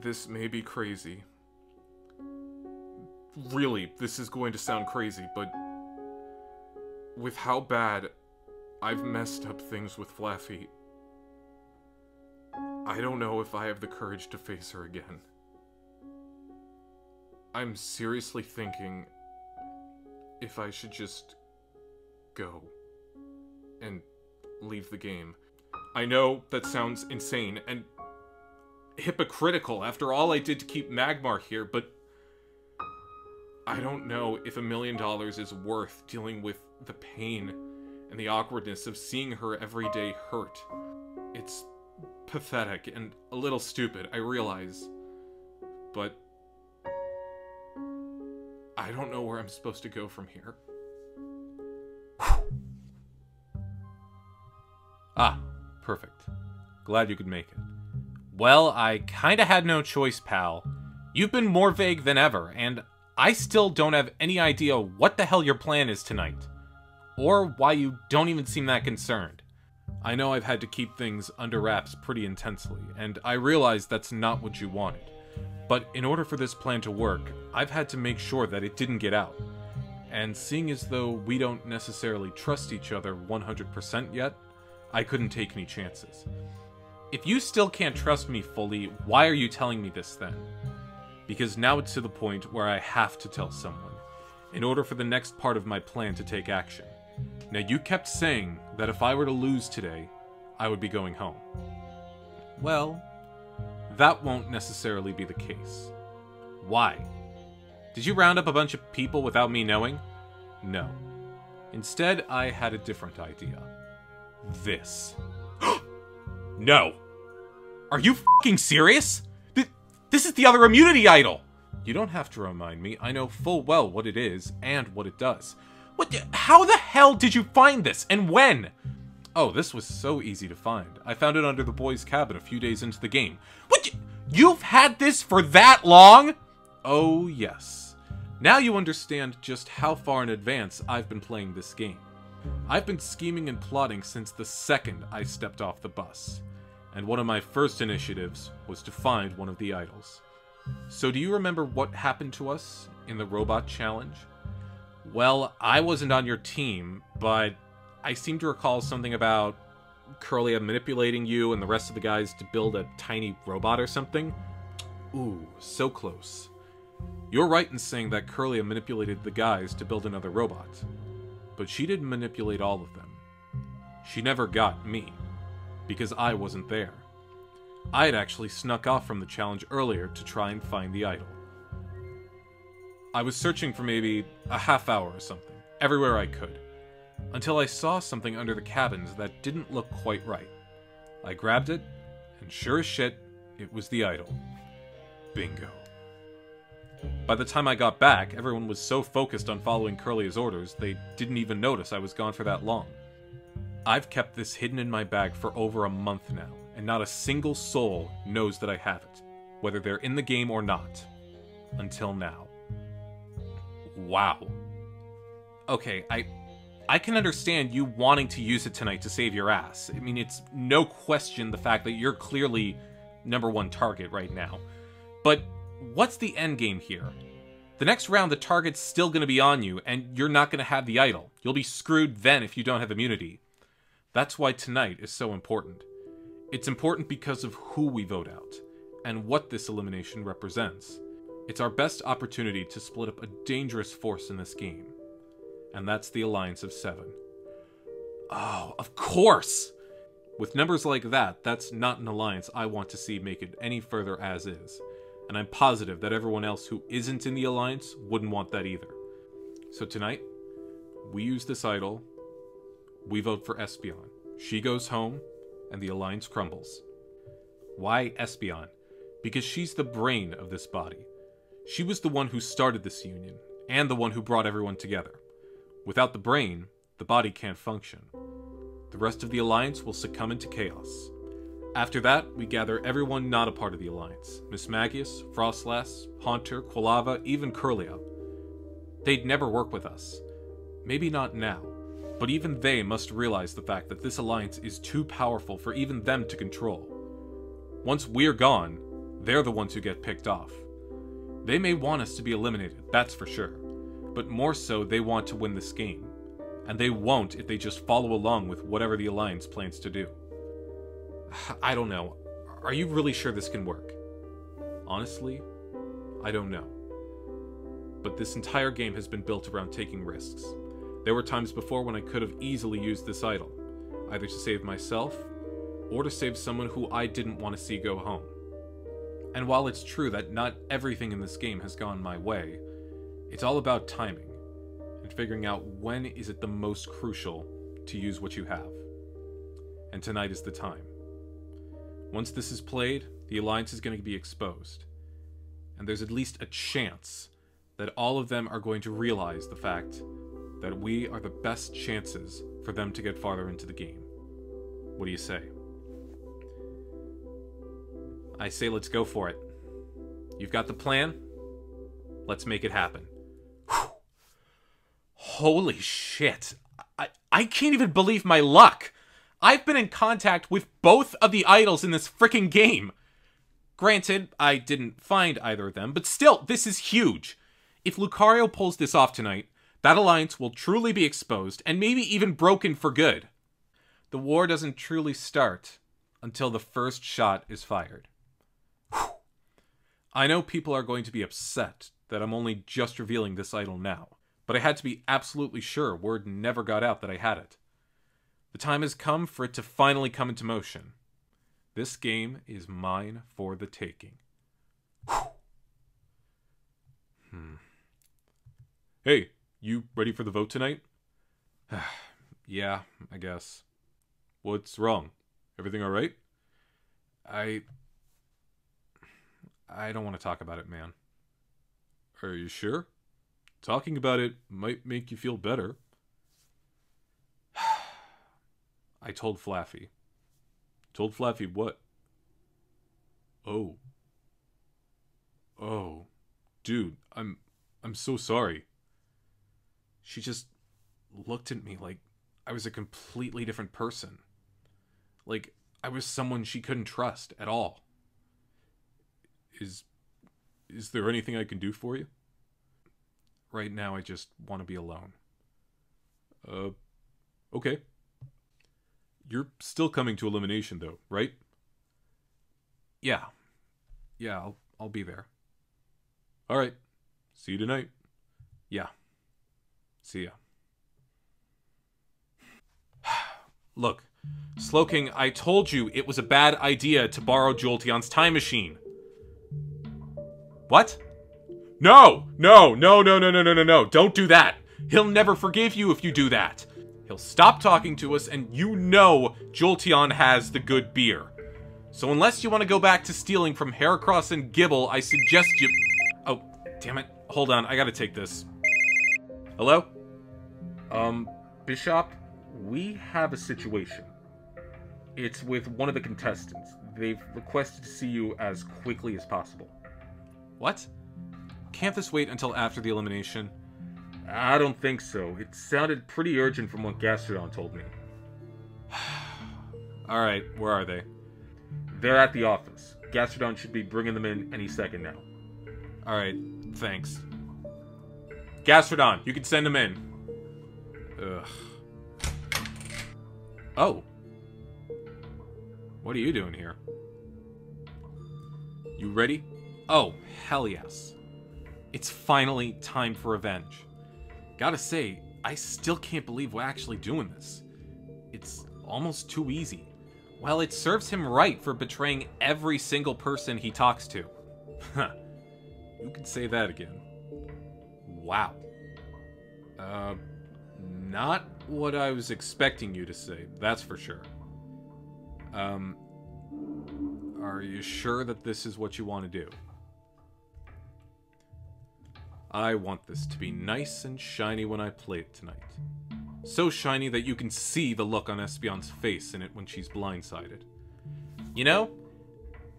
This may be crazy. Really, this is going to sound crazy, but with how bad I've messed up things with Flaaffy, I don't know if I have the courage to face her again. I'm seriously thinking if I should just go and leave the game. I know that sounds insane and hypocritical after all I did to keep Magmar here, but I don't know if $1 million is worth dealing with the pain and the awkwardness of seeing her every day hurt. It's pathetic and a little stupid, I realize, but I don't know where I'm supposed to go from here. Ah, perfect. Glad you could make it. Well, I kinda had no choice, pal. You've been more vague than ever, and I still don't have any idea what the hell your plan is tonight. Or why you don't even seem that concerned. I know I've had to keep things under wraps pretty intensely, and I realize that's not what you wanted. But in order for this plan to work, I've had to make sure that it didn't get out. And seeing as though we don't necessarily trust each other 100% yet, I couldn't take any chances. If you still can't trust me fully, why are you telling me this then? Because now it's to the point where I have to tell someone, in order for the next part of my plan to take action. Now, you kept saying that if I were to lose today, I would be going home. Well, that won't necessarily be the case. Why? Did you round up a bunch of people without me knowing? No. Instead, I had a different idea. This. No! Are you f***ing serious? This is the other immunity idol! You don't have to remind me. I know full well what it is and what it does. How the hell did you find this, and when? Oh, this was so easy to find. I found it under the boys' cabin a few days into the game. You've had this for that long? Oh, yes. Now you understand just how far in advance I've been playing this game. I've been scheming and plotting since the second I stepped off the bus. And one of my first initiatives was to find one of the idols. So do you remember what happened to us in the robot challenge? Well, I wasn't on your team, but I seem to recall something about Kirlia manipulating you and the rest of the guys to build a tiny robot or something. Ooh, so close. You're right in saying that Kirlia manipulated the guys to build another robot. But she didn't manipulate all of them. She never got me, because I wasn't there. I had actually snuck off from the challenge earlier to try and find the idol. I was searching for maybe a half hour or something, everywhere I could, until I saw something under the cabins that didn't look quite right. I grabbed it, and sure as shit, it was the idol. Bingo. By the time I got back, everyone was so focused on following Kirlia's orders, they didn't even notice I was gone for that long. I've kept this hidden in my bag for over a month now, and not a single soul knows that I have it, whether they're in the game or not. Until now. Wow. Okay, I can understand you wanting to use it tonight to save your ass. I mean, it's no question the fact that you're clearly #1 target right now. But what's the end game here? The next round, the target's still going to be on you, and you're not going to have the idol. You'll be screwed then if you don't have immunity. That's why tonight is so important. It's important because of who we vote out, and what this elimination represents. It's our best opportunity to split up a dangerous force in this game. And that's the Alliance of 7. Oh, of course! With numbers like that, that's not an alliance I want to see make it any further as is. And I'm positive that everyone else who isn't in the Alliance wouldn't want that either. So tonight, we use this idol, we vote for Espeon. She goes home, and the alliance crumbles. Why Espeon? Because she's the brain of this body. She was the one who started this union, and the one who brought everyone together. Without the brain, the body can't function. The rest of the alliance will succumb into chaos. After that, we gather everyone not a part of the alliance. MISMAGIUS, Frostlass, Haunter, Quilava, even Kirlia. They'd never work with us. Maybe not now, but even they must realize the fact that this alliance is too powerful for even them to control. Once we're gone, they're the ones who get picked off. They may want us to be eliminated, that's for sure, but more so they want to win this game. And they won't if they just follow along with whatever the alliance plans to do. I don't know. Are you really sure this can work? Honestly, I don't know. But this entire game has been built around taking risks. There were times before when I could have easily used this idol, either to save myself, or to save someone who I didn't want to see go home. And while it's true that not everything in this game has gone my way, it's all about timing, and figuring out when is it the most crucial to use what you have. And tonight is the time. Once this is played, the alliance is going to be exposed. And there's at least a chance that all of them are going to realize the fact that we are the best chances for them to get farther into the game. What do you say? I say let's go for it. You've got the plan? Let's make it happen. Whew. Holy shit. I can't even believe my luck. I've been in contact with both of the idols in this freaking game. Granted, I didn't find either of them, but still, this is huge. If Lucario pulls this off tonight, that alliance will truly be exposed, and maybe even broken for good. The war doesn't truly start until the first shot is fired. Whew. I know people are going to be upset that I'm only just revealing this idol now, but I had to be absolutely sure word never got out that I had it. The time has come for it to finally come into motion. This game is mine for the taking. Hey, you ready for the vote tonight? Yeah, I guess. What's wrong? Everything alright? I don't want to talk about it, man. Are you sure? Talking about it might make you feel better. I told Flaaffy. Told Flaaffy what? Oh. Oh. Dude, I'm so sorry. She just looked at me like I was a completely different person. Like I was someone she couldn't trust at all. Is there anything I can do for you? Right now I just want to be alone. Okay. You're still coming to elimination though, right? Yeah. Yeah, I'll be there. Alright. See you tonight. Yeah. See ya. Look, Slowking, I told you it was a bad idea to borrow Jolteon's time machine. What? No! No! No, no, no, no, no, no, no. Don't do that. He'll never forgive you if you do that. He'll stop talking to us, and you know Jolteon has the good beer. So unless you want to go back to stealing from Heracross and Gible, I suggest you... Oh, damn it. Hold on, I gotta take this. Hello? Bisharp, we have a situation. It's with one of the contestants. They've requested to see you as quickly as possible. What? Can't this wait until after the elimination? I don't think so. It sounded pretty urgent from what Gastrodon told me. Alright, where are they? They're at the office. Gastrodon should be bringing them in any second now. Alright, thanks. Gastrodon, you can send them in. Ugh. Oh. What are you doing here? You ready? Oh, hell yes. It's finally time for revenge. Gotta say, I still can't believe we're actually doing this. It's almost too easy. Well, it serves him right for betraying every single person he talks to. Huh. You can say that again. Wow. Not what I was expecting you to say, that's for sure. Are you sure that this is what you want to do? I want this to be nice and shiny when I play it tonight. So shiny that you can see the look on Espeon's face in it when she's blindsided. You know,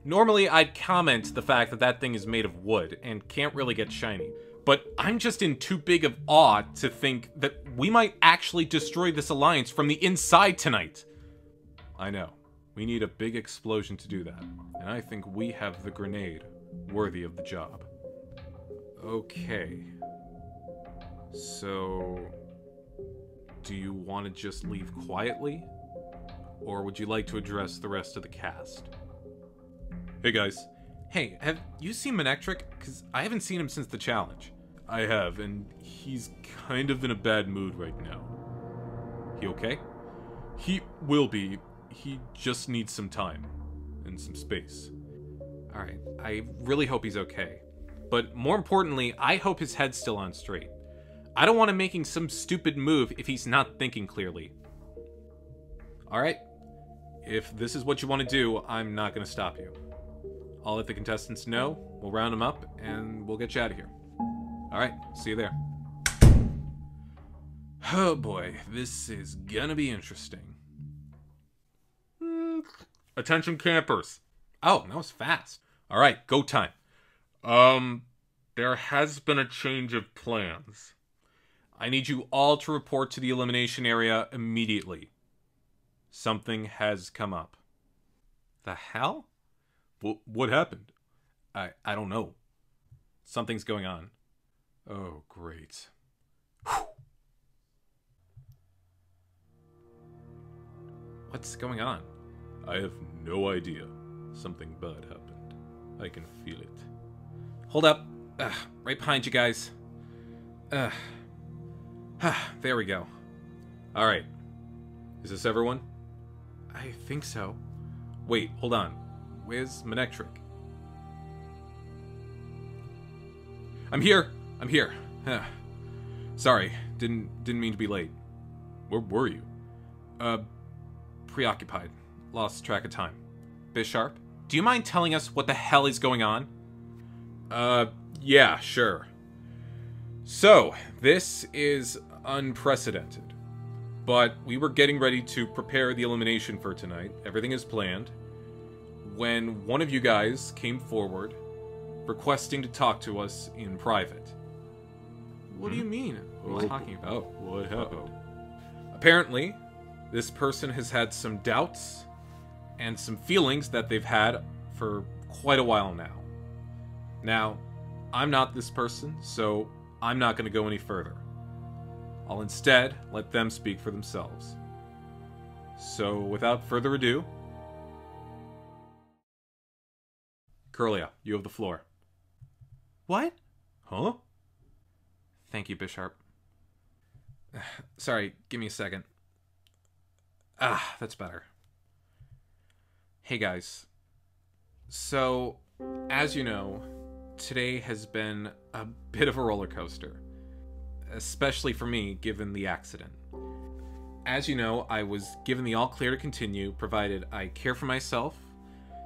normally I'd comment the fact that that thing is made of wood and can't really get shiny. But I'm just in too big of awe to think that we might actually destroy this alliance from the inside tonight. I know. We need a big explosion to do that. And I think we have the grenade worthy of the job. Okay. So, do you want to just leave quietly? Or would you like to address the rest of the cast? Hey guys. Hey, have you seen MINCCINO? Because I haven't seen him since the challenge. I have, and he's kind of in a bad mood right now. He okay? He will be. He just needs some time. And some space. Alright, I really hope he's okay. But more importantly, I hope his head's still on straight. I don't want him making some stupid move if he's not thinking clearly. Alright, if this is what you want to do, I'm not going to stop you. I'll let the contestants know, we'll round them up, and we'll get you out of here. Alright, see you there. Oh boy, this is gonna be interesting. Attention campers. Oh, that was fast. Alright, go time. There has been a change of plans. I need you all to report to the elimination area immediately. Something has come up. The hell? What happened? I don't know. Something's going on. Oh, great. Whew. What's going on? I have no idea. Something bad happened. I can feel it. Hold up. Right behind you guys. There we go. Alright. Is this everyone? I think so. Wait, hold on. Where's MINCCINO? I'm here! I'm here. Sorry, didn't mean to be late. Where were you? Preoccupied. Lost track of time. Bisharp, do you mind telling us what the hell is going on? Yeah, sure. So, this is unprecedented. But we were getting ready to prepare the elimination for tonight. Everything is planned. When one of you guys came forward, requesting to talk to us in private. What do you mean? What are you talking about? Oh, what happened? Apparently, this person has had some doubts and some feelings that they've had for quite a while now. Now, I'm not this person, so I'm not going to go any further. I'll instead let them speak for themselves. So, without further ado, Kirlia, you have the floor. What? Huh? Thank you, Bisharp. Sorry, give me a second. That's better. Hey guys. So, as you know, today has been a bit of a roller coaster. Especially for me, given the accident. As you know, I was given the all clear to continue, provided I care for myself,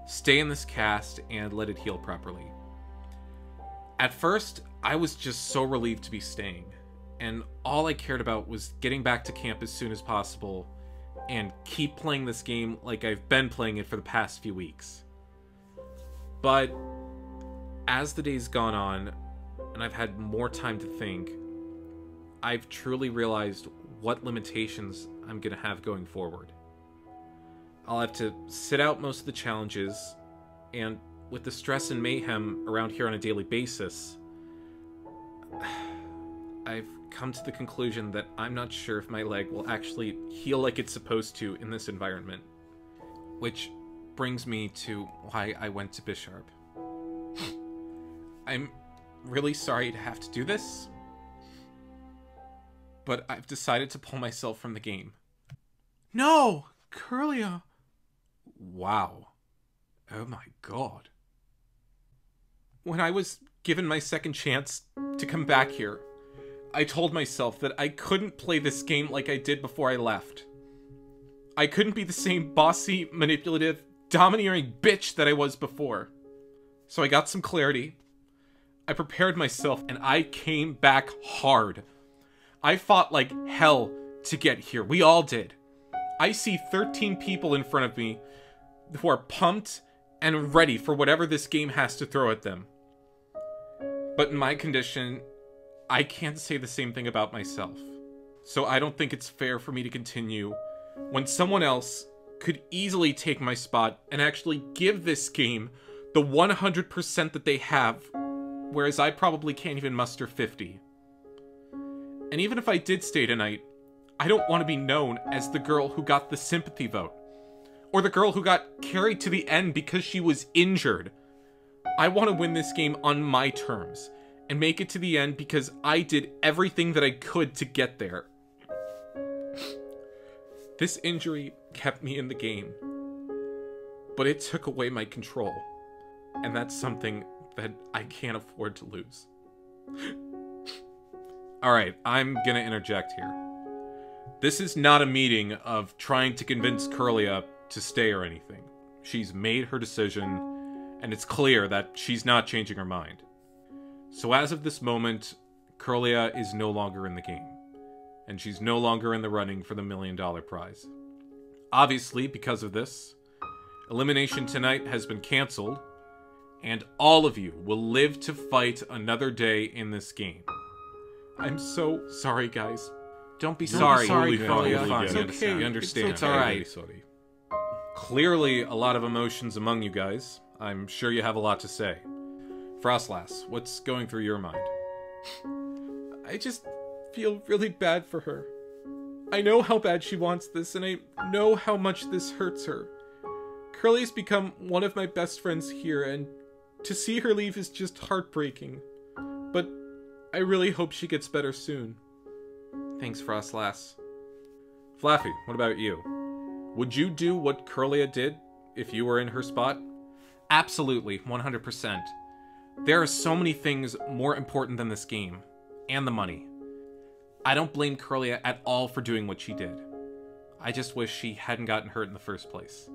stay in this cast, and let it heal properly. At first, I was just so relieved to be staying, and all I cared about was getting back to camp as soon as possible, and keep playing this game like I've been playing it for the past few weeks. But, as the days gone on, and I've had more time to think, I've truly realized what limitations I'm gonna have going forward. I'll have to sit out most of the challenges, and with the stress and mayhem around here on a daily basis, I've come to the conclusion that I'm not sure if my leg will actually heal like it's supposed to in this environment. Which brings me to why I went to Bisharp. I'm really sorry to have to do this, but I've decided to pull myself from the game. No! Kirlia! Wow. Oh my god. When I was given my second chance to come back here, I told myself that I couldn't play this game like I did before I left. I couldn't be the same bossy, manipulative, domineering bitch that I was before. So I got some clarity. I prepared myself, and I came back hard. I fought like hell to get here. We all did. I see 13 people in front of me who are pumped and ready for whatever this game has to throw at them. But in my condition, I can't say the same thing about myself. So I don't think it's fair for me to continue when someone else could easily take my spot and actually give this game the 100% that they have, whereas I probably can't even muster 50. And even if I did stay tonight, I don't want to be known as the girl who got the sympathy vote, or the girl who got carried to the end because she was injured. I want to win this game on my terms, and make it to the end because I did everything that I could to get there. This injury kept me in the game, but it took away my control, and that's something that I can't afford to lose. Alright, I'm gonna interject here. This is not a meeting of trying to convince Kirlia to stay or anything. She's made her decision, and it's clear that she's not changing her mind. So as of this moment, Kirlia is no longer in the game, and she's no longer in the running for the $1 million prize. Obviously, because of this, elimination tonight has been cancelled, and all of you will live to fight another day in this game. I'm so sorry, guys. Don't be sorry. Kirlia. It's okay. We understand. It's alright. Sorry. Clearly, a lot of emotions among you guys. I'm sure you have a lot to say. Frostlass, what's going through your mind? I just feel really bad for her. I know how bad she wants this, and I know how much this hurts her. Curly's become one of my best friends here, and to see her leave is just heartbreaking. But I really hope she gets better soon. Thanks, Frostlass. Flaaffy, what about you? Would you do what Kirlia did if you were in her spot? Absolutely, 100%. There are so many things more important than this game, and the money. I don't blame Kirlia at all for doing what she did. I just wish she hadn't gotten hurt in the first place.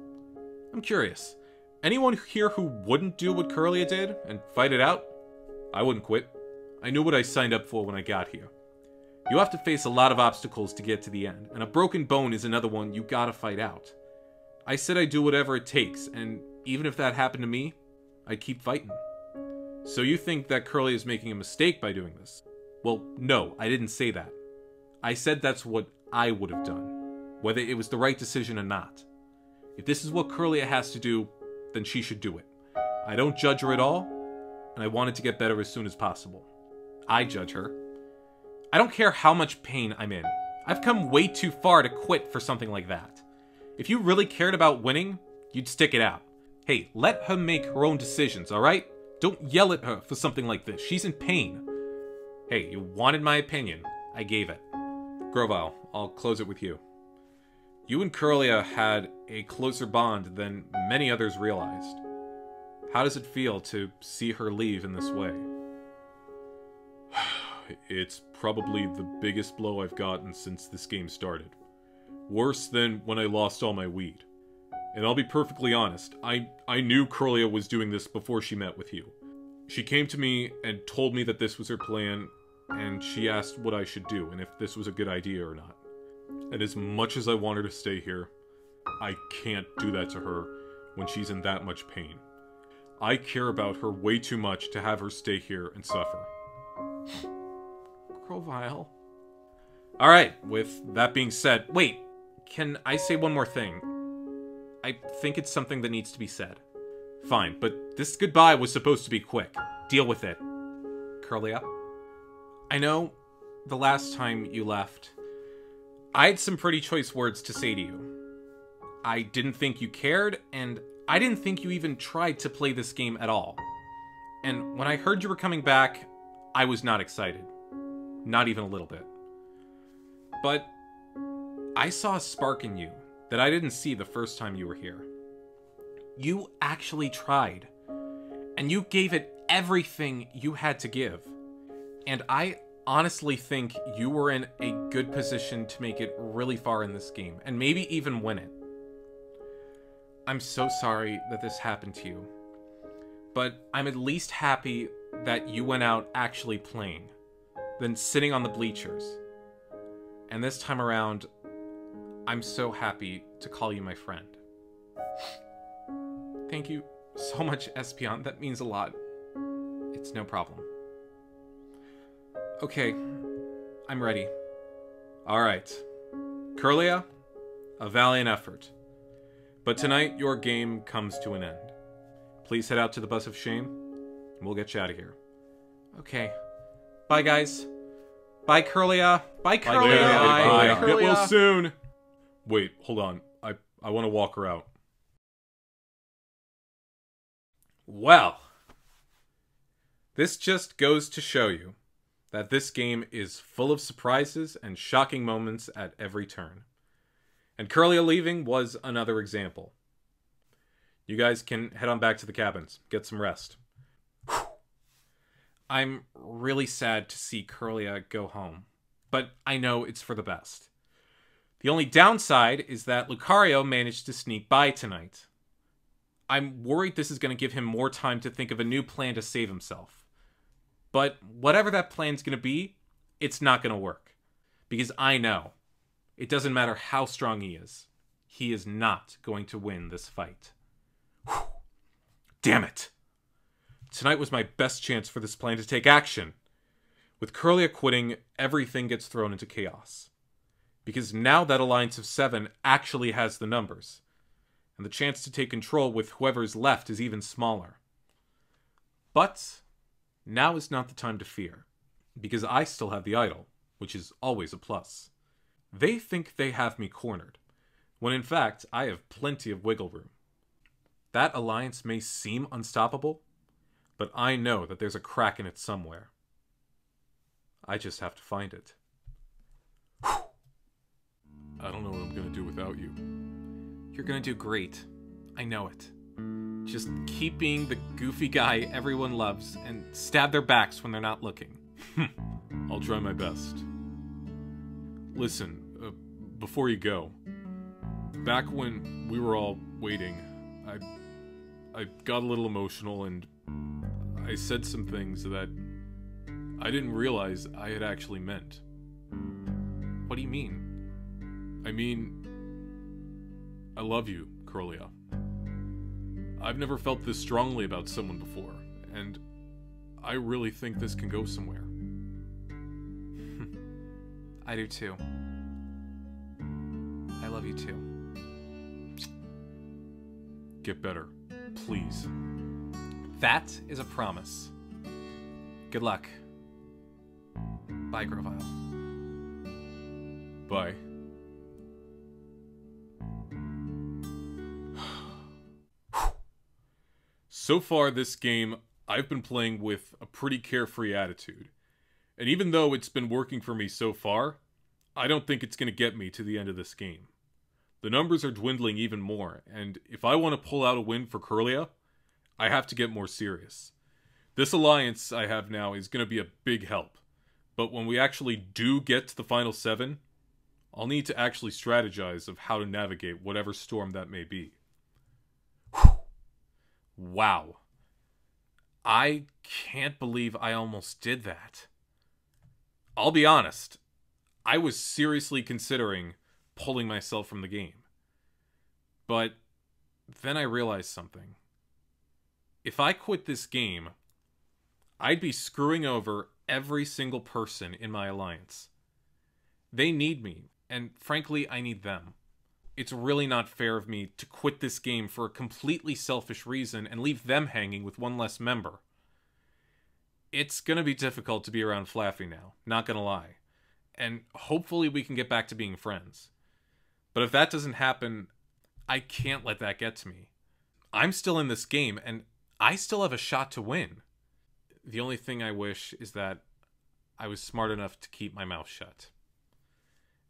I'm curious, anyone here who wouldn't do what Kirlia did and fight it out? I wouldn't quit. I knew what I signed up for when I got here. You have to face a lot of obstacles to get to the end, and a broken bone is another one you gotta fight out. I said I'd do whatever it takes, and even if that happened to me, I'd keep fighting. So you think that Kirlia is making a mistake by doing this? Well, no, I didn't say that. I said that's what I would have done, whether it was the right decision or not. If this is what Kirlia has to do, then she should do it. I don't judge her at all, and I wanted to get better as soon as possible. I judge her. I don't care how much pain I'm in. I've come way too far to quit for something like that. If you really cared about winning, you'd stick it out. Hey, let her make her own decisions, alright? Don't yell at her for something like this. She's in pain. Hey, you wanted my opinion. I gave it. Grovyle, I'll close it with you. You and Kirlia had a closer bond than many others realized. How does it feel to see her leave in this way? It's probably the biggest blow I've gotten since this game started. Worse than when I lost all my weed. And I'll be perfectly honest, I knew Kirlia was doing this before she met with you. She came to me and told me that this was her plan, and she asked what I should do and if this was a good idea or not. And as much as I want her to stay here, I can't do that to her when she's in that much pain. I care about her way too much to have her stay here and suffer. Grovyle. Alright, with that being said, wait, can I say one more thing? I think it's something that needs to be said. Fine, but this goodbye was supposed to be quick. Deal with it. Kirlia? I know the last time you left, I had some pretty choice words to say to you. I didn't think you cared, and I didn't think you even tried to play this game at all. And when I heard you were coming back, I was not excited. Not even a little bit. But I saw a spark in you that I didn't see the first time you were here. You actually tried. And you gave it everything you had to give. And I honestly think you were in a good position to make it really far in this game, and maybe even win it. I'm so sorry that this happened to you, but I'm at least happy that you went out actually playing, than sitting on the bleachers. And this time around, I'm so happy to call you my friend. Thank you so much, Espion. That means a lot. It's no problem. Okay, I'm ready. Alright. Kirlia, a valiant effort. But tonight, your game comes to an end. Please head out to the bus of shame, and we'll get you out of here. Okay. Bye, guys. Bye, Kirlia. Bye, Kirlia. Bye, Kirlia. Get well soon. Wait, hold on. I want to walk her out. Well, this just goes to show you that this game is full of surprises and shocking moments at every turn. And Kirlia leaving was another example. You guys can head on back to the cabins, get some rest. Whew. I'm really sad to see Kirlia go home, but I know it's for the best. The only downside is that Lucario managed to sneak by tonight. I'm worried this is going to give him more time to think of a new plan to save himself. But whatever that plan's going to be, it's not going to work. Because I know, it doesn't matter how strong he is not going to win this fight. Whew. Damn it! Tonight was my best chance for this plan to take action. With Kirlia quitting, everything gets thrown into chaos. Because now that alliance of 7 actually has the numbers, and the chance to take control with whoever's left is even smaller. But now is not the time to fear, because I still have the idol, which is always a plus. They think they have me cornered, when in fact I have plenty of wiggle room. That alliance may seem unstoppable, but I know that there's a crack in it somewhere. I just have to find it. I don't know what I'm gonna do without you. You're gonna do great. I know it. Just keep being the goofy guy everyone loves and stab their backs when they're not looking. I'll try my best. Listen, before you go, back when we were all waiting, I got a little emotional and I said some things that I didn't realize I had actually meant. What do you mean? I mean, I love you, Kirlia. I've never felt this strongly about someone before, and I really think this can go somewhere. I do too. I love you too. Get better, please. That is a promise. Good luck. Bye, Grovyle. Bye. So far this game, I've been playing with a pretty carefree attitude. And even though it's been working for me so far, I don't think it's going to get me to the end of this game. The numbers are dwindling even more, and if I want to pull out a win for Kirlia, I have to get more serious. This alliance I have now is going to be a big help, but when we actually do get to the final 7, I'll need to actually strategize of how to navigate whatever storm that may be. Wow. I can't believe I almost did that. I'll be honest, I was seriously considering pulling myself from the game. But then I realized something. If I quit this game, I'd be screwing over every single person in my alliance. They need me, and frankly, I need them. It's really not fair of me to quit this game for a completely selfish reason and leave them hanging with one less member. It's gonna be difficult to be around Flaaffy now, not gonna lie. And hopefully we can get back to being friends. But if that doesn't happen, I can't let that get to me. I'm still in this game, and I still have a shot to win. The only thing I wish is that I was smart enough to keep my mouth shut.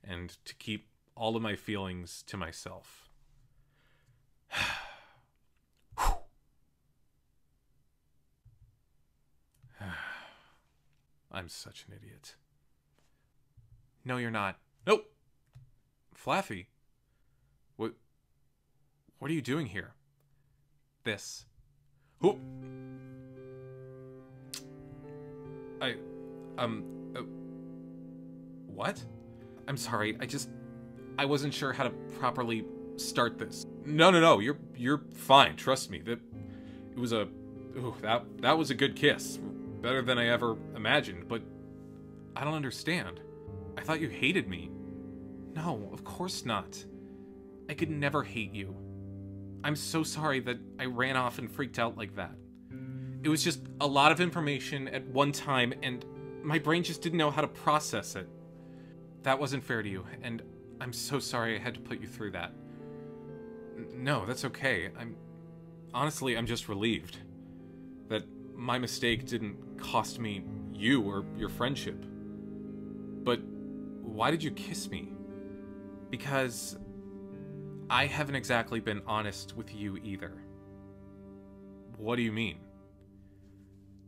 And to keep all of my feelings to myself. I'm such an idiot. No, you're not. Nope. Flaaffy. What are you doing here? This. Who? What? I'm sorry, I wasn't sure how to properly start this. No, you're fine, trust me. It was a, ooh, that was a good kiss. Better than I ever imagined, but I don't understand. I thought you hated me. No, of course not. I could never hate you. I'm so sorry that I ran off and freaked out like that. It was just a lot of information at one time, and my brain just didn't know how to process it. That wasn't fair to you, and I'm so sorry I had to put you through that. No, that's okay. Honestly, I'm just relieved that my mistake didn't cost me you or your friendship. But why did you kiss me? Because I haven't exactly been honest with you either. What do you mean?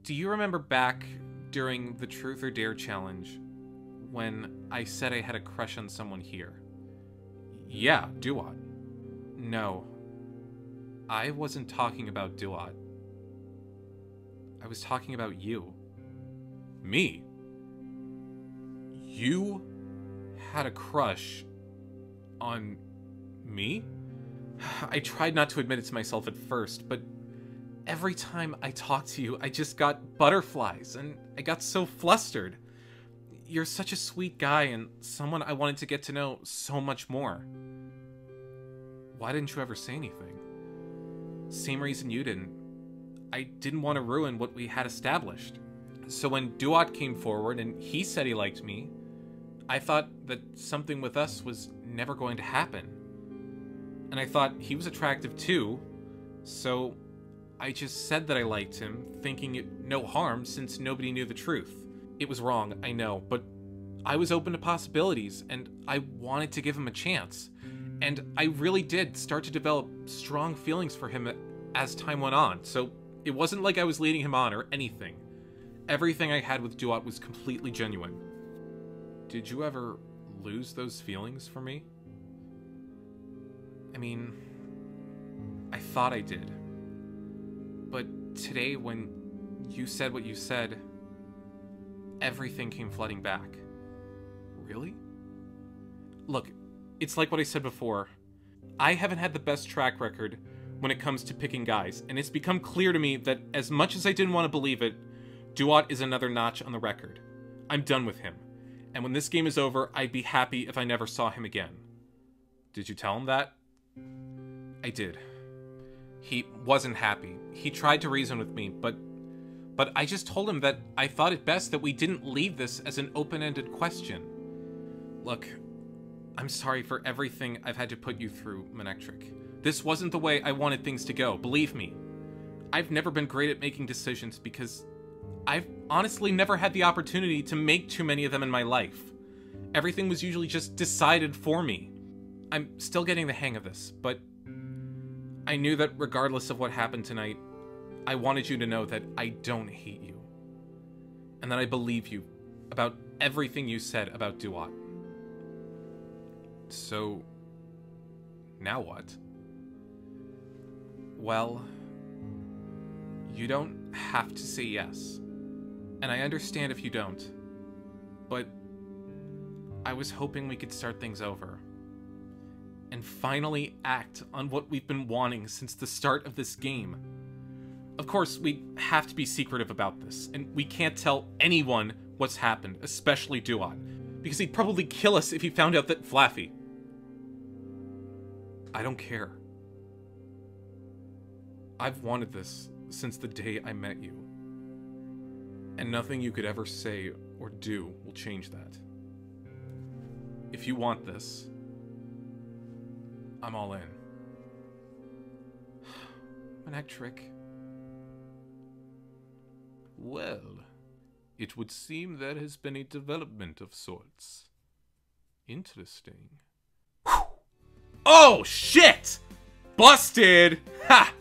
Do you remember back during the Truth or Dare challenge when I said I had a crush on someone here? Yeah, Dewott. No. I wasn't talking about Dewott. I was talking about you. Me? You had a crush on me? I tried not to admit it to myself at first, but every time I talked to you, I just got butterflies, and I got so flustered. You're such a sweet guy, and someone I wanted to get to know so much more. Why didn't you ever say anything? Same reason you didn't. I didn't want to ruin what we had established. So when Dewott came forward and he said he liked me, I thought that something with us was never going to happen. And I thought he was attractive too, so I just said that I liked him, thinking it no harm since nobody knew the truth. It was wrong, I know, but I was open to possibilities, and I wanted to give him a chance. And I really did start to develop strong feelings for him as time went on, so it wasn't like I was leading him on or anything. Everything I had with Dewott was completely genuine. Did you ever lose those feelings for me? I mean, I thought I did. But today, when you said what you said, everything came flooding back. Really? Look, it's like what I said before. I haven't had the best track record when it comes to picking guys, and it's become clear to me that as much as I didn't want to believe it, Dewott is another notch on the record. I'm done with him. And when this game is over, I'd be happy if I never saw him again. Did you tell him that? I did. He wasn't happy. He tried to reason with me, but I just told him that I thought it best that we didn't leave this as an open-ended question. Look, I'm sorry for everything I've had to put you through, MINCCINO. This wasn't the way I wanted things to go, believe me. I've never been great at making decisions because I've honestly never had the opportunity to make too many of them in my life. Everything was usually just decided for me. I'm still getting the hang of this, but I knew that regardless of what happened tonight, I wanted you to know that I don't hate you. And that I believe you about everything you said about Dewott. So, now what? Well, you don't have to say yes. And I understand if you don't. But I was hoping we could start things over. And finally act on what we've been wanting since the start of this game. Of course, we have to be secretive about this, and we can't tell anyone what's happened, especially Dewott, because he'd probably kill us if he found out that Flaaffy. I don't care. I've wanted this since the day I met you. And nothing you could ever say or do will change that. If you want this, I'm all in. MINCCINO. Well, it would seem there has been a development of sorts. Interesting. Whew. Oh, shit! Busted! Ha!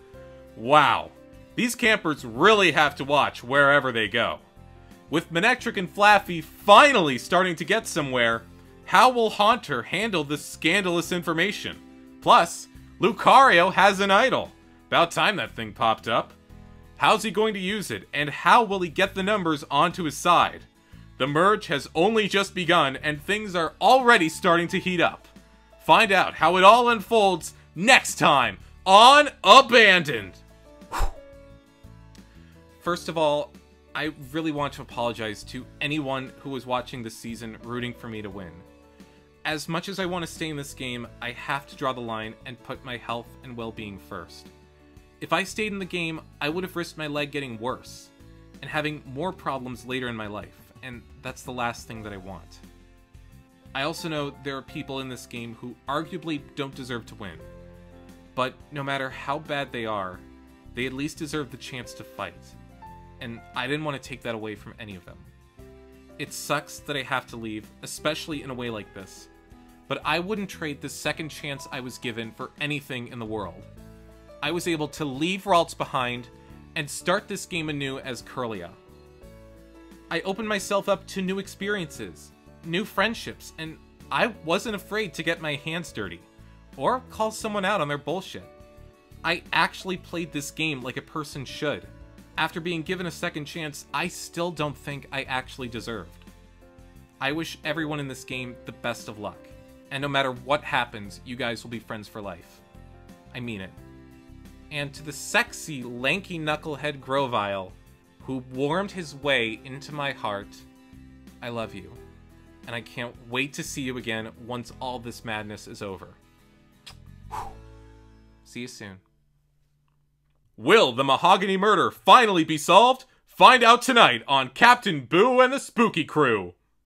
Wow. These campers really have to watch wherever they go. With MINCCINO and Flaaffy finally starting to get somewhere, How will Haunter handle this scandalous information? Plus, Lucario has an idol. About time that thing popped up. How's he going to use it, and how will he get the numbers onto his side? The merge has only just begun, and things are already starting to heat up. Find out how it all unfolds next time on Abandoned! First of all, I really want to apologize to anyone who was watching this season rooting for me to win. As much as I want to stay in this game, I have to draw the line and put my health and well-being first. If I stayed in the game, I would have risked my leg getting worse, and having more problems later in my life, and that's the last thing that I want. I also know there are people in this game who arguably don't deserve to win, but no matter how bad they are, they at least deserve the chance to fight, and I didn't want to take that away from any of them. It sucks that I have to leave, especially in a way like this, but I wouldn't trade the second chance I was given for anything in the world. I was able to leave Ralts behind and start this game anew as Kirlia. I opened myself up to new experiences, new friendships, and I wasn't afraid to get my hands dirty, or call someone out on their bullshit. I actually played this game like a person should. After being given a second chance, I still don't think I actually deserved. I wish everyone in this game the best of luck, and no matter what happens, you guys will be friends for life. I mean it. And to the sexy, lanky knucklehead Grovyle, who warmed his way into my heart, I love you. And I can't wait to see you again once all this madness is over. See you soon. Will the Mahogany murder finally be solved? Find out tonight on Captain Boo and the Spooky Crew!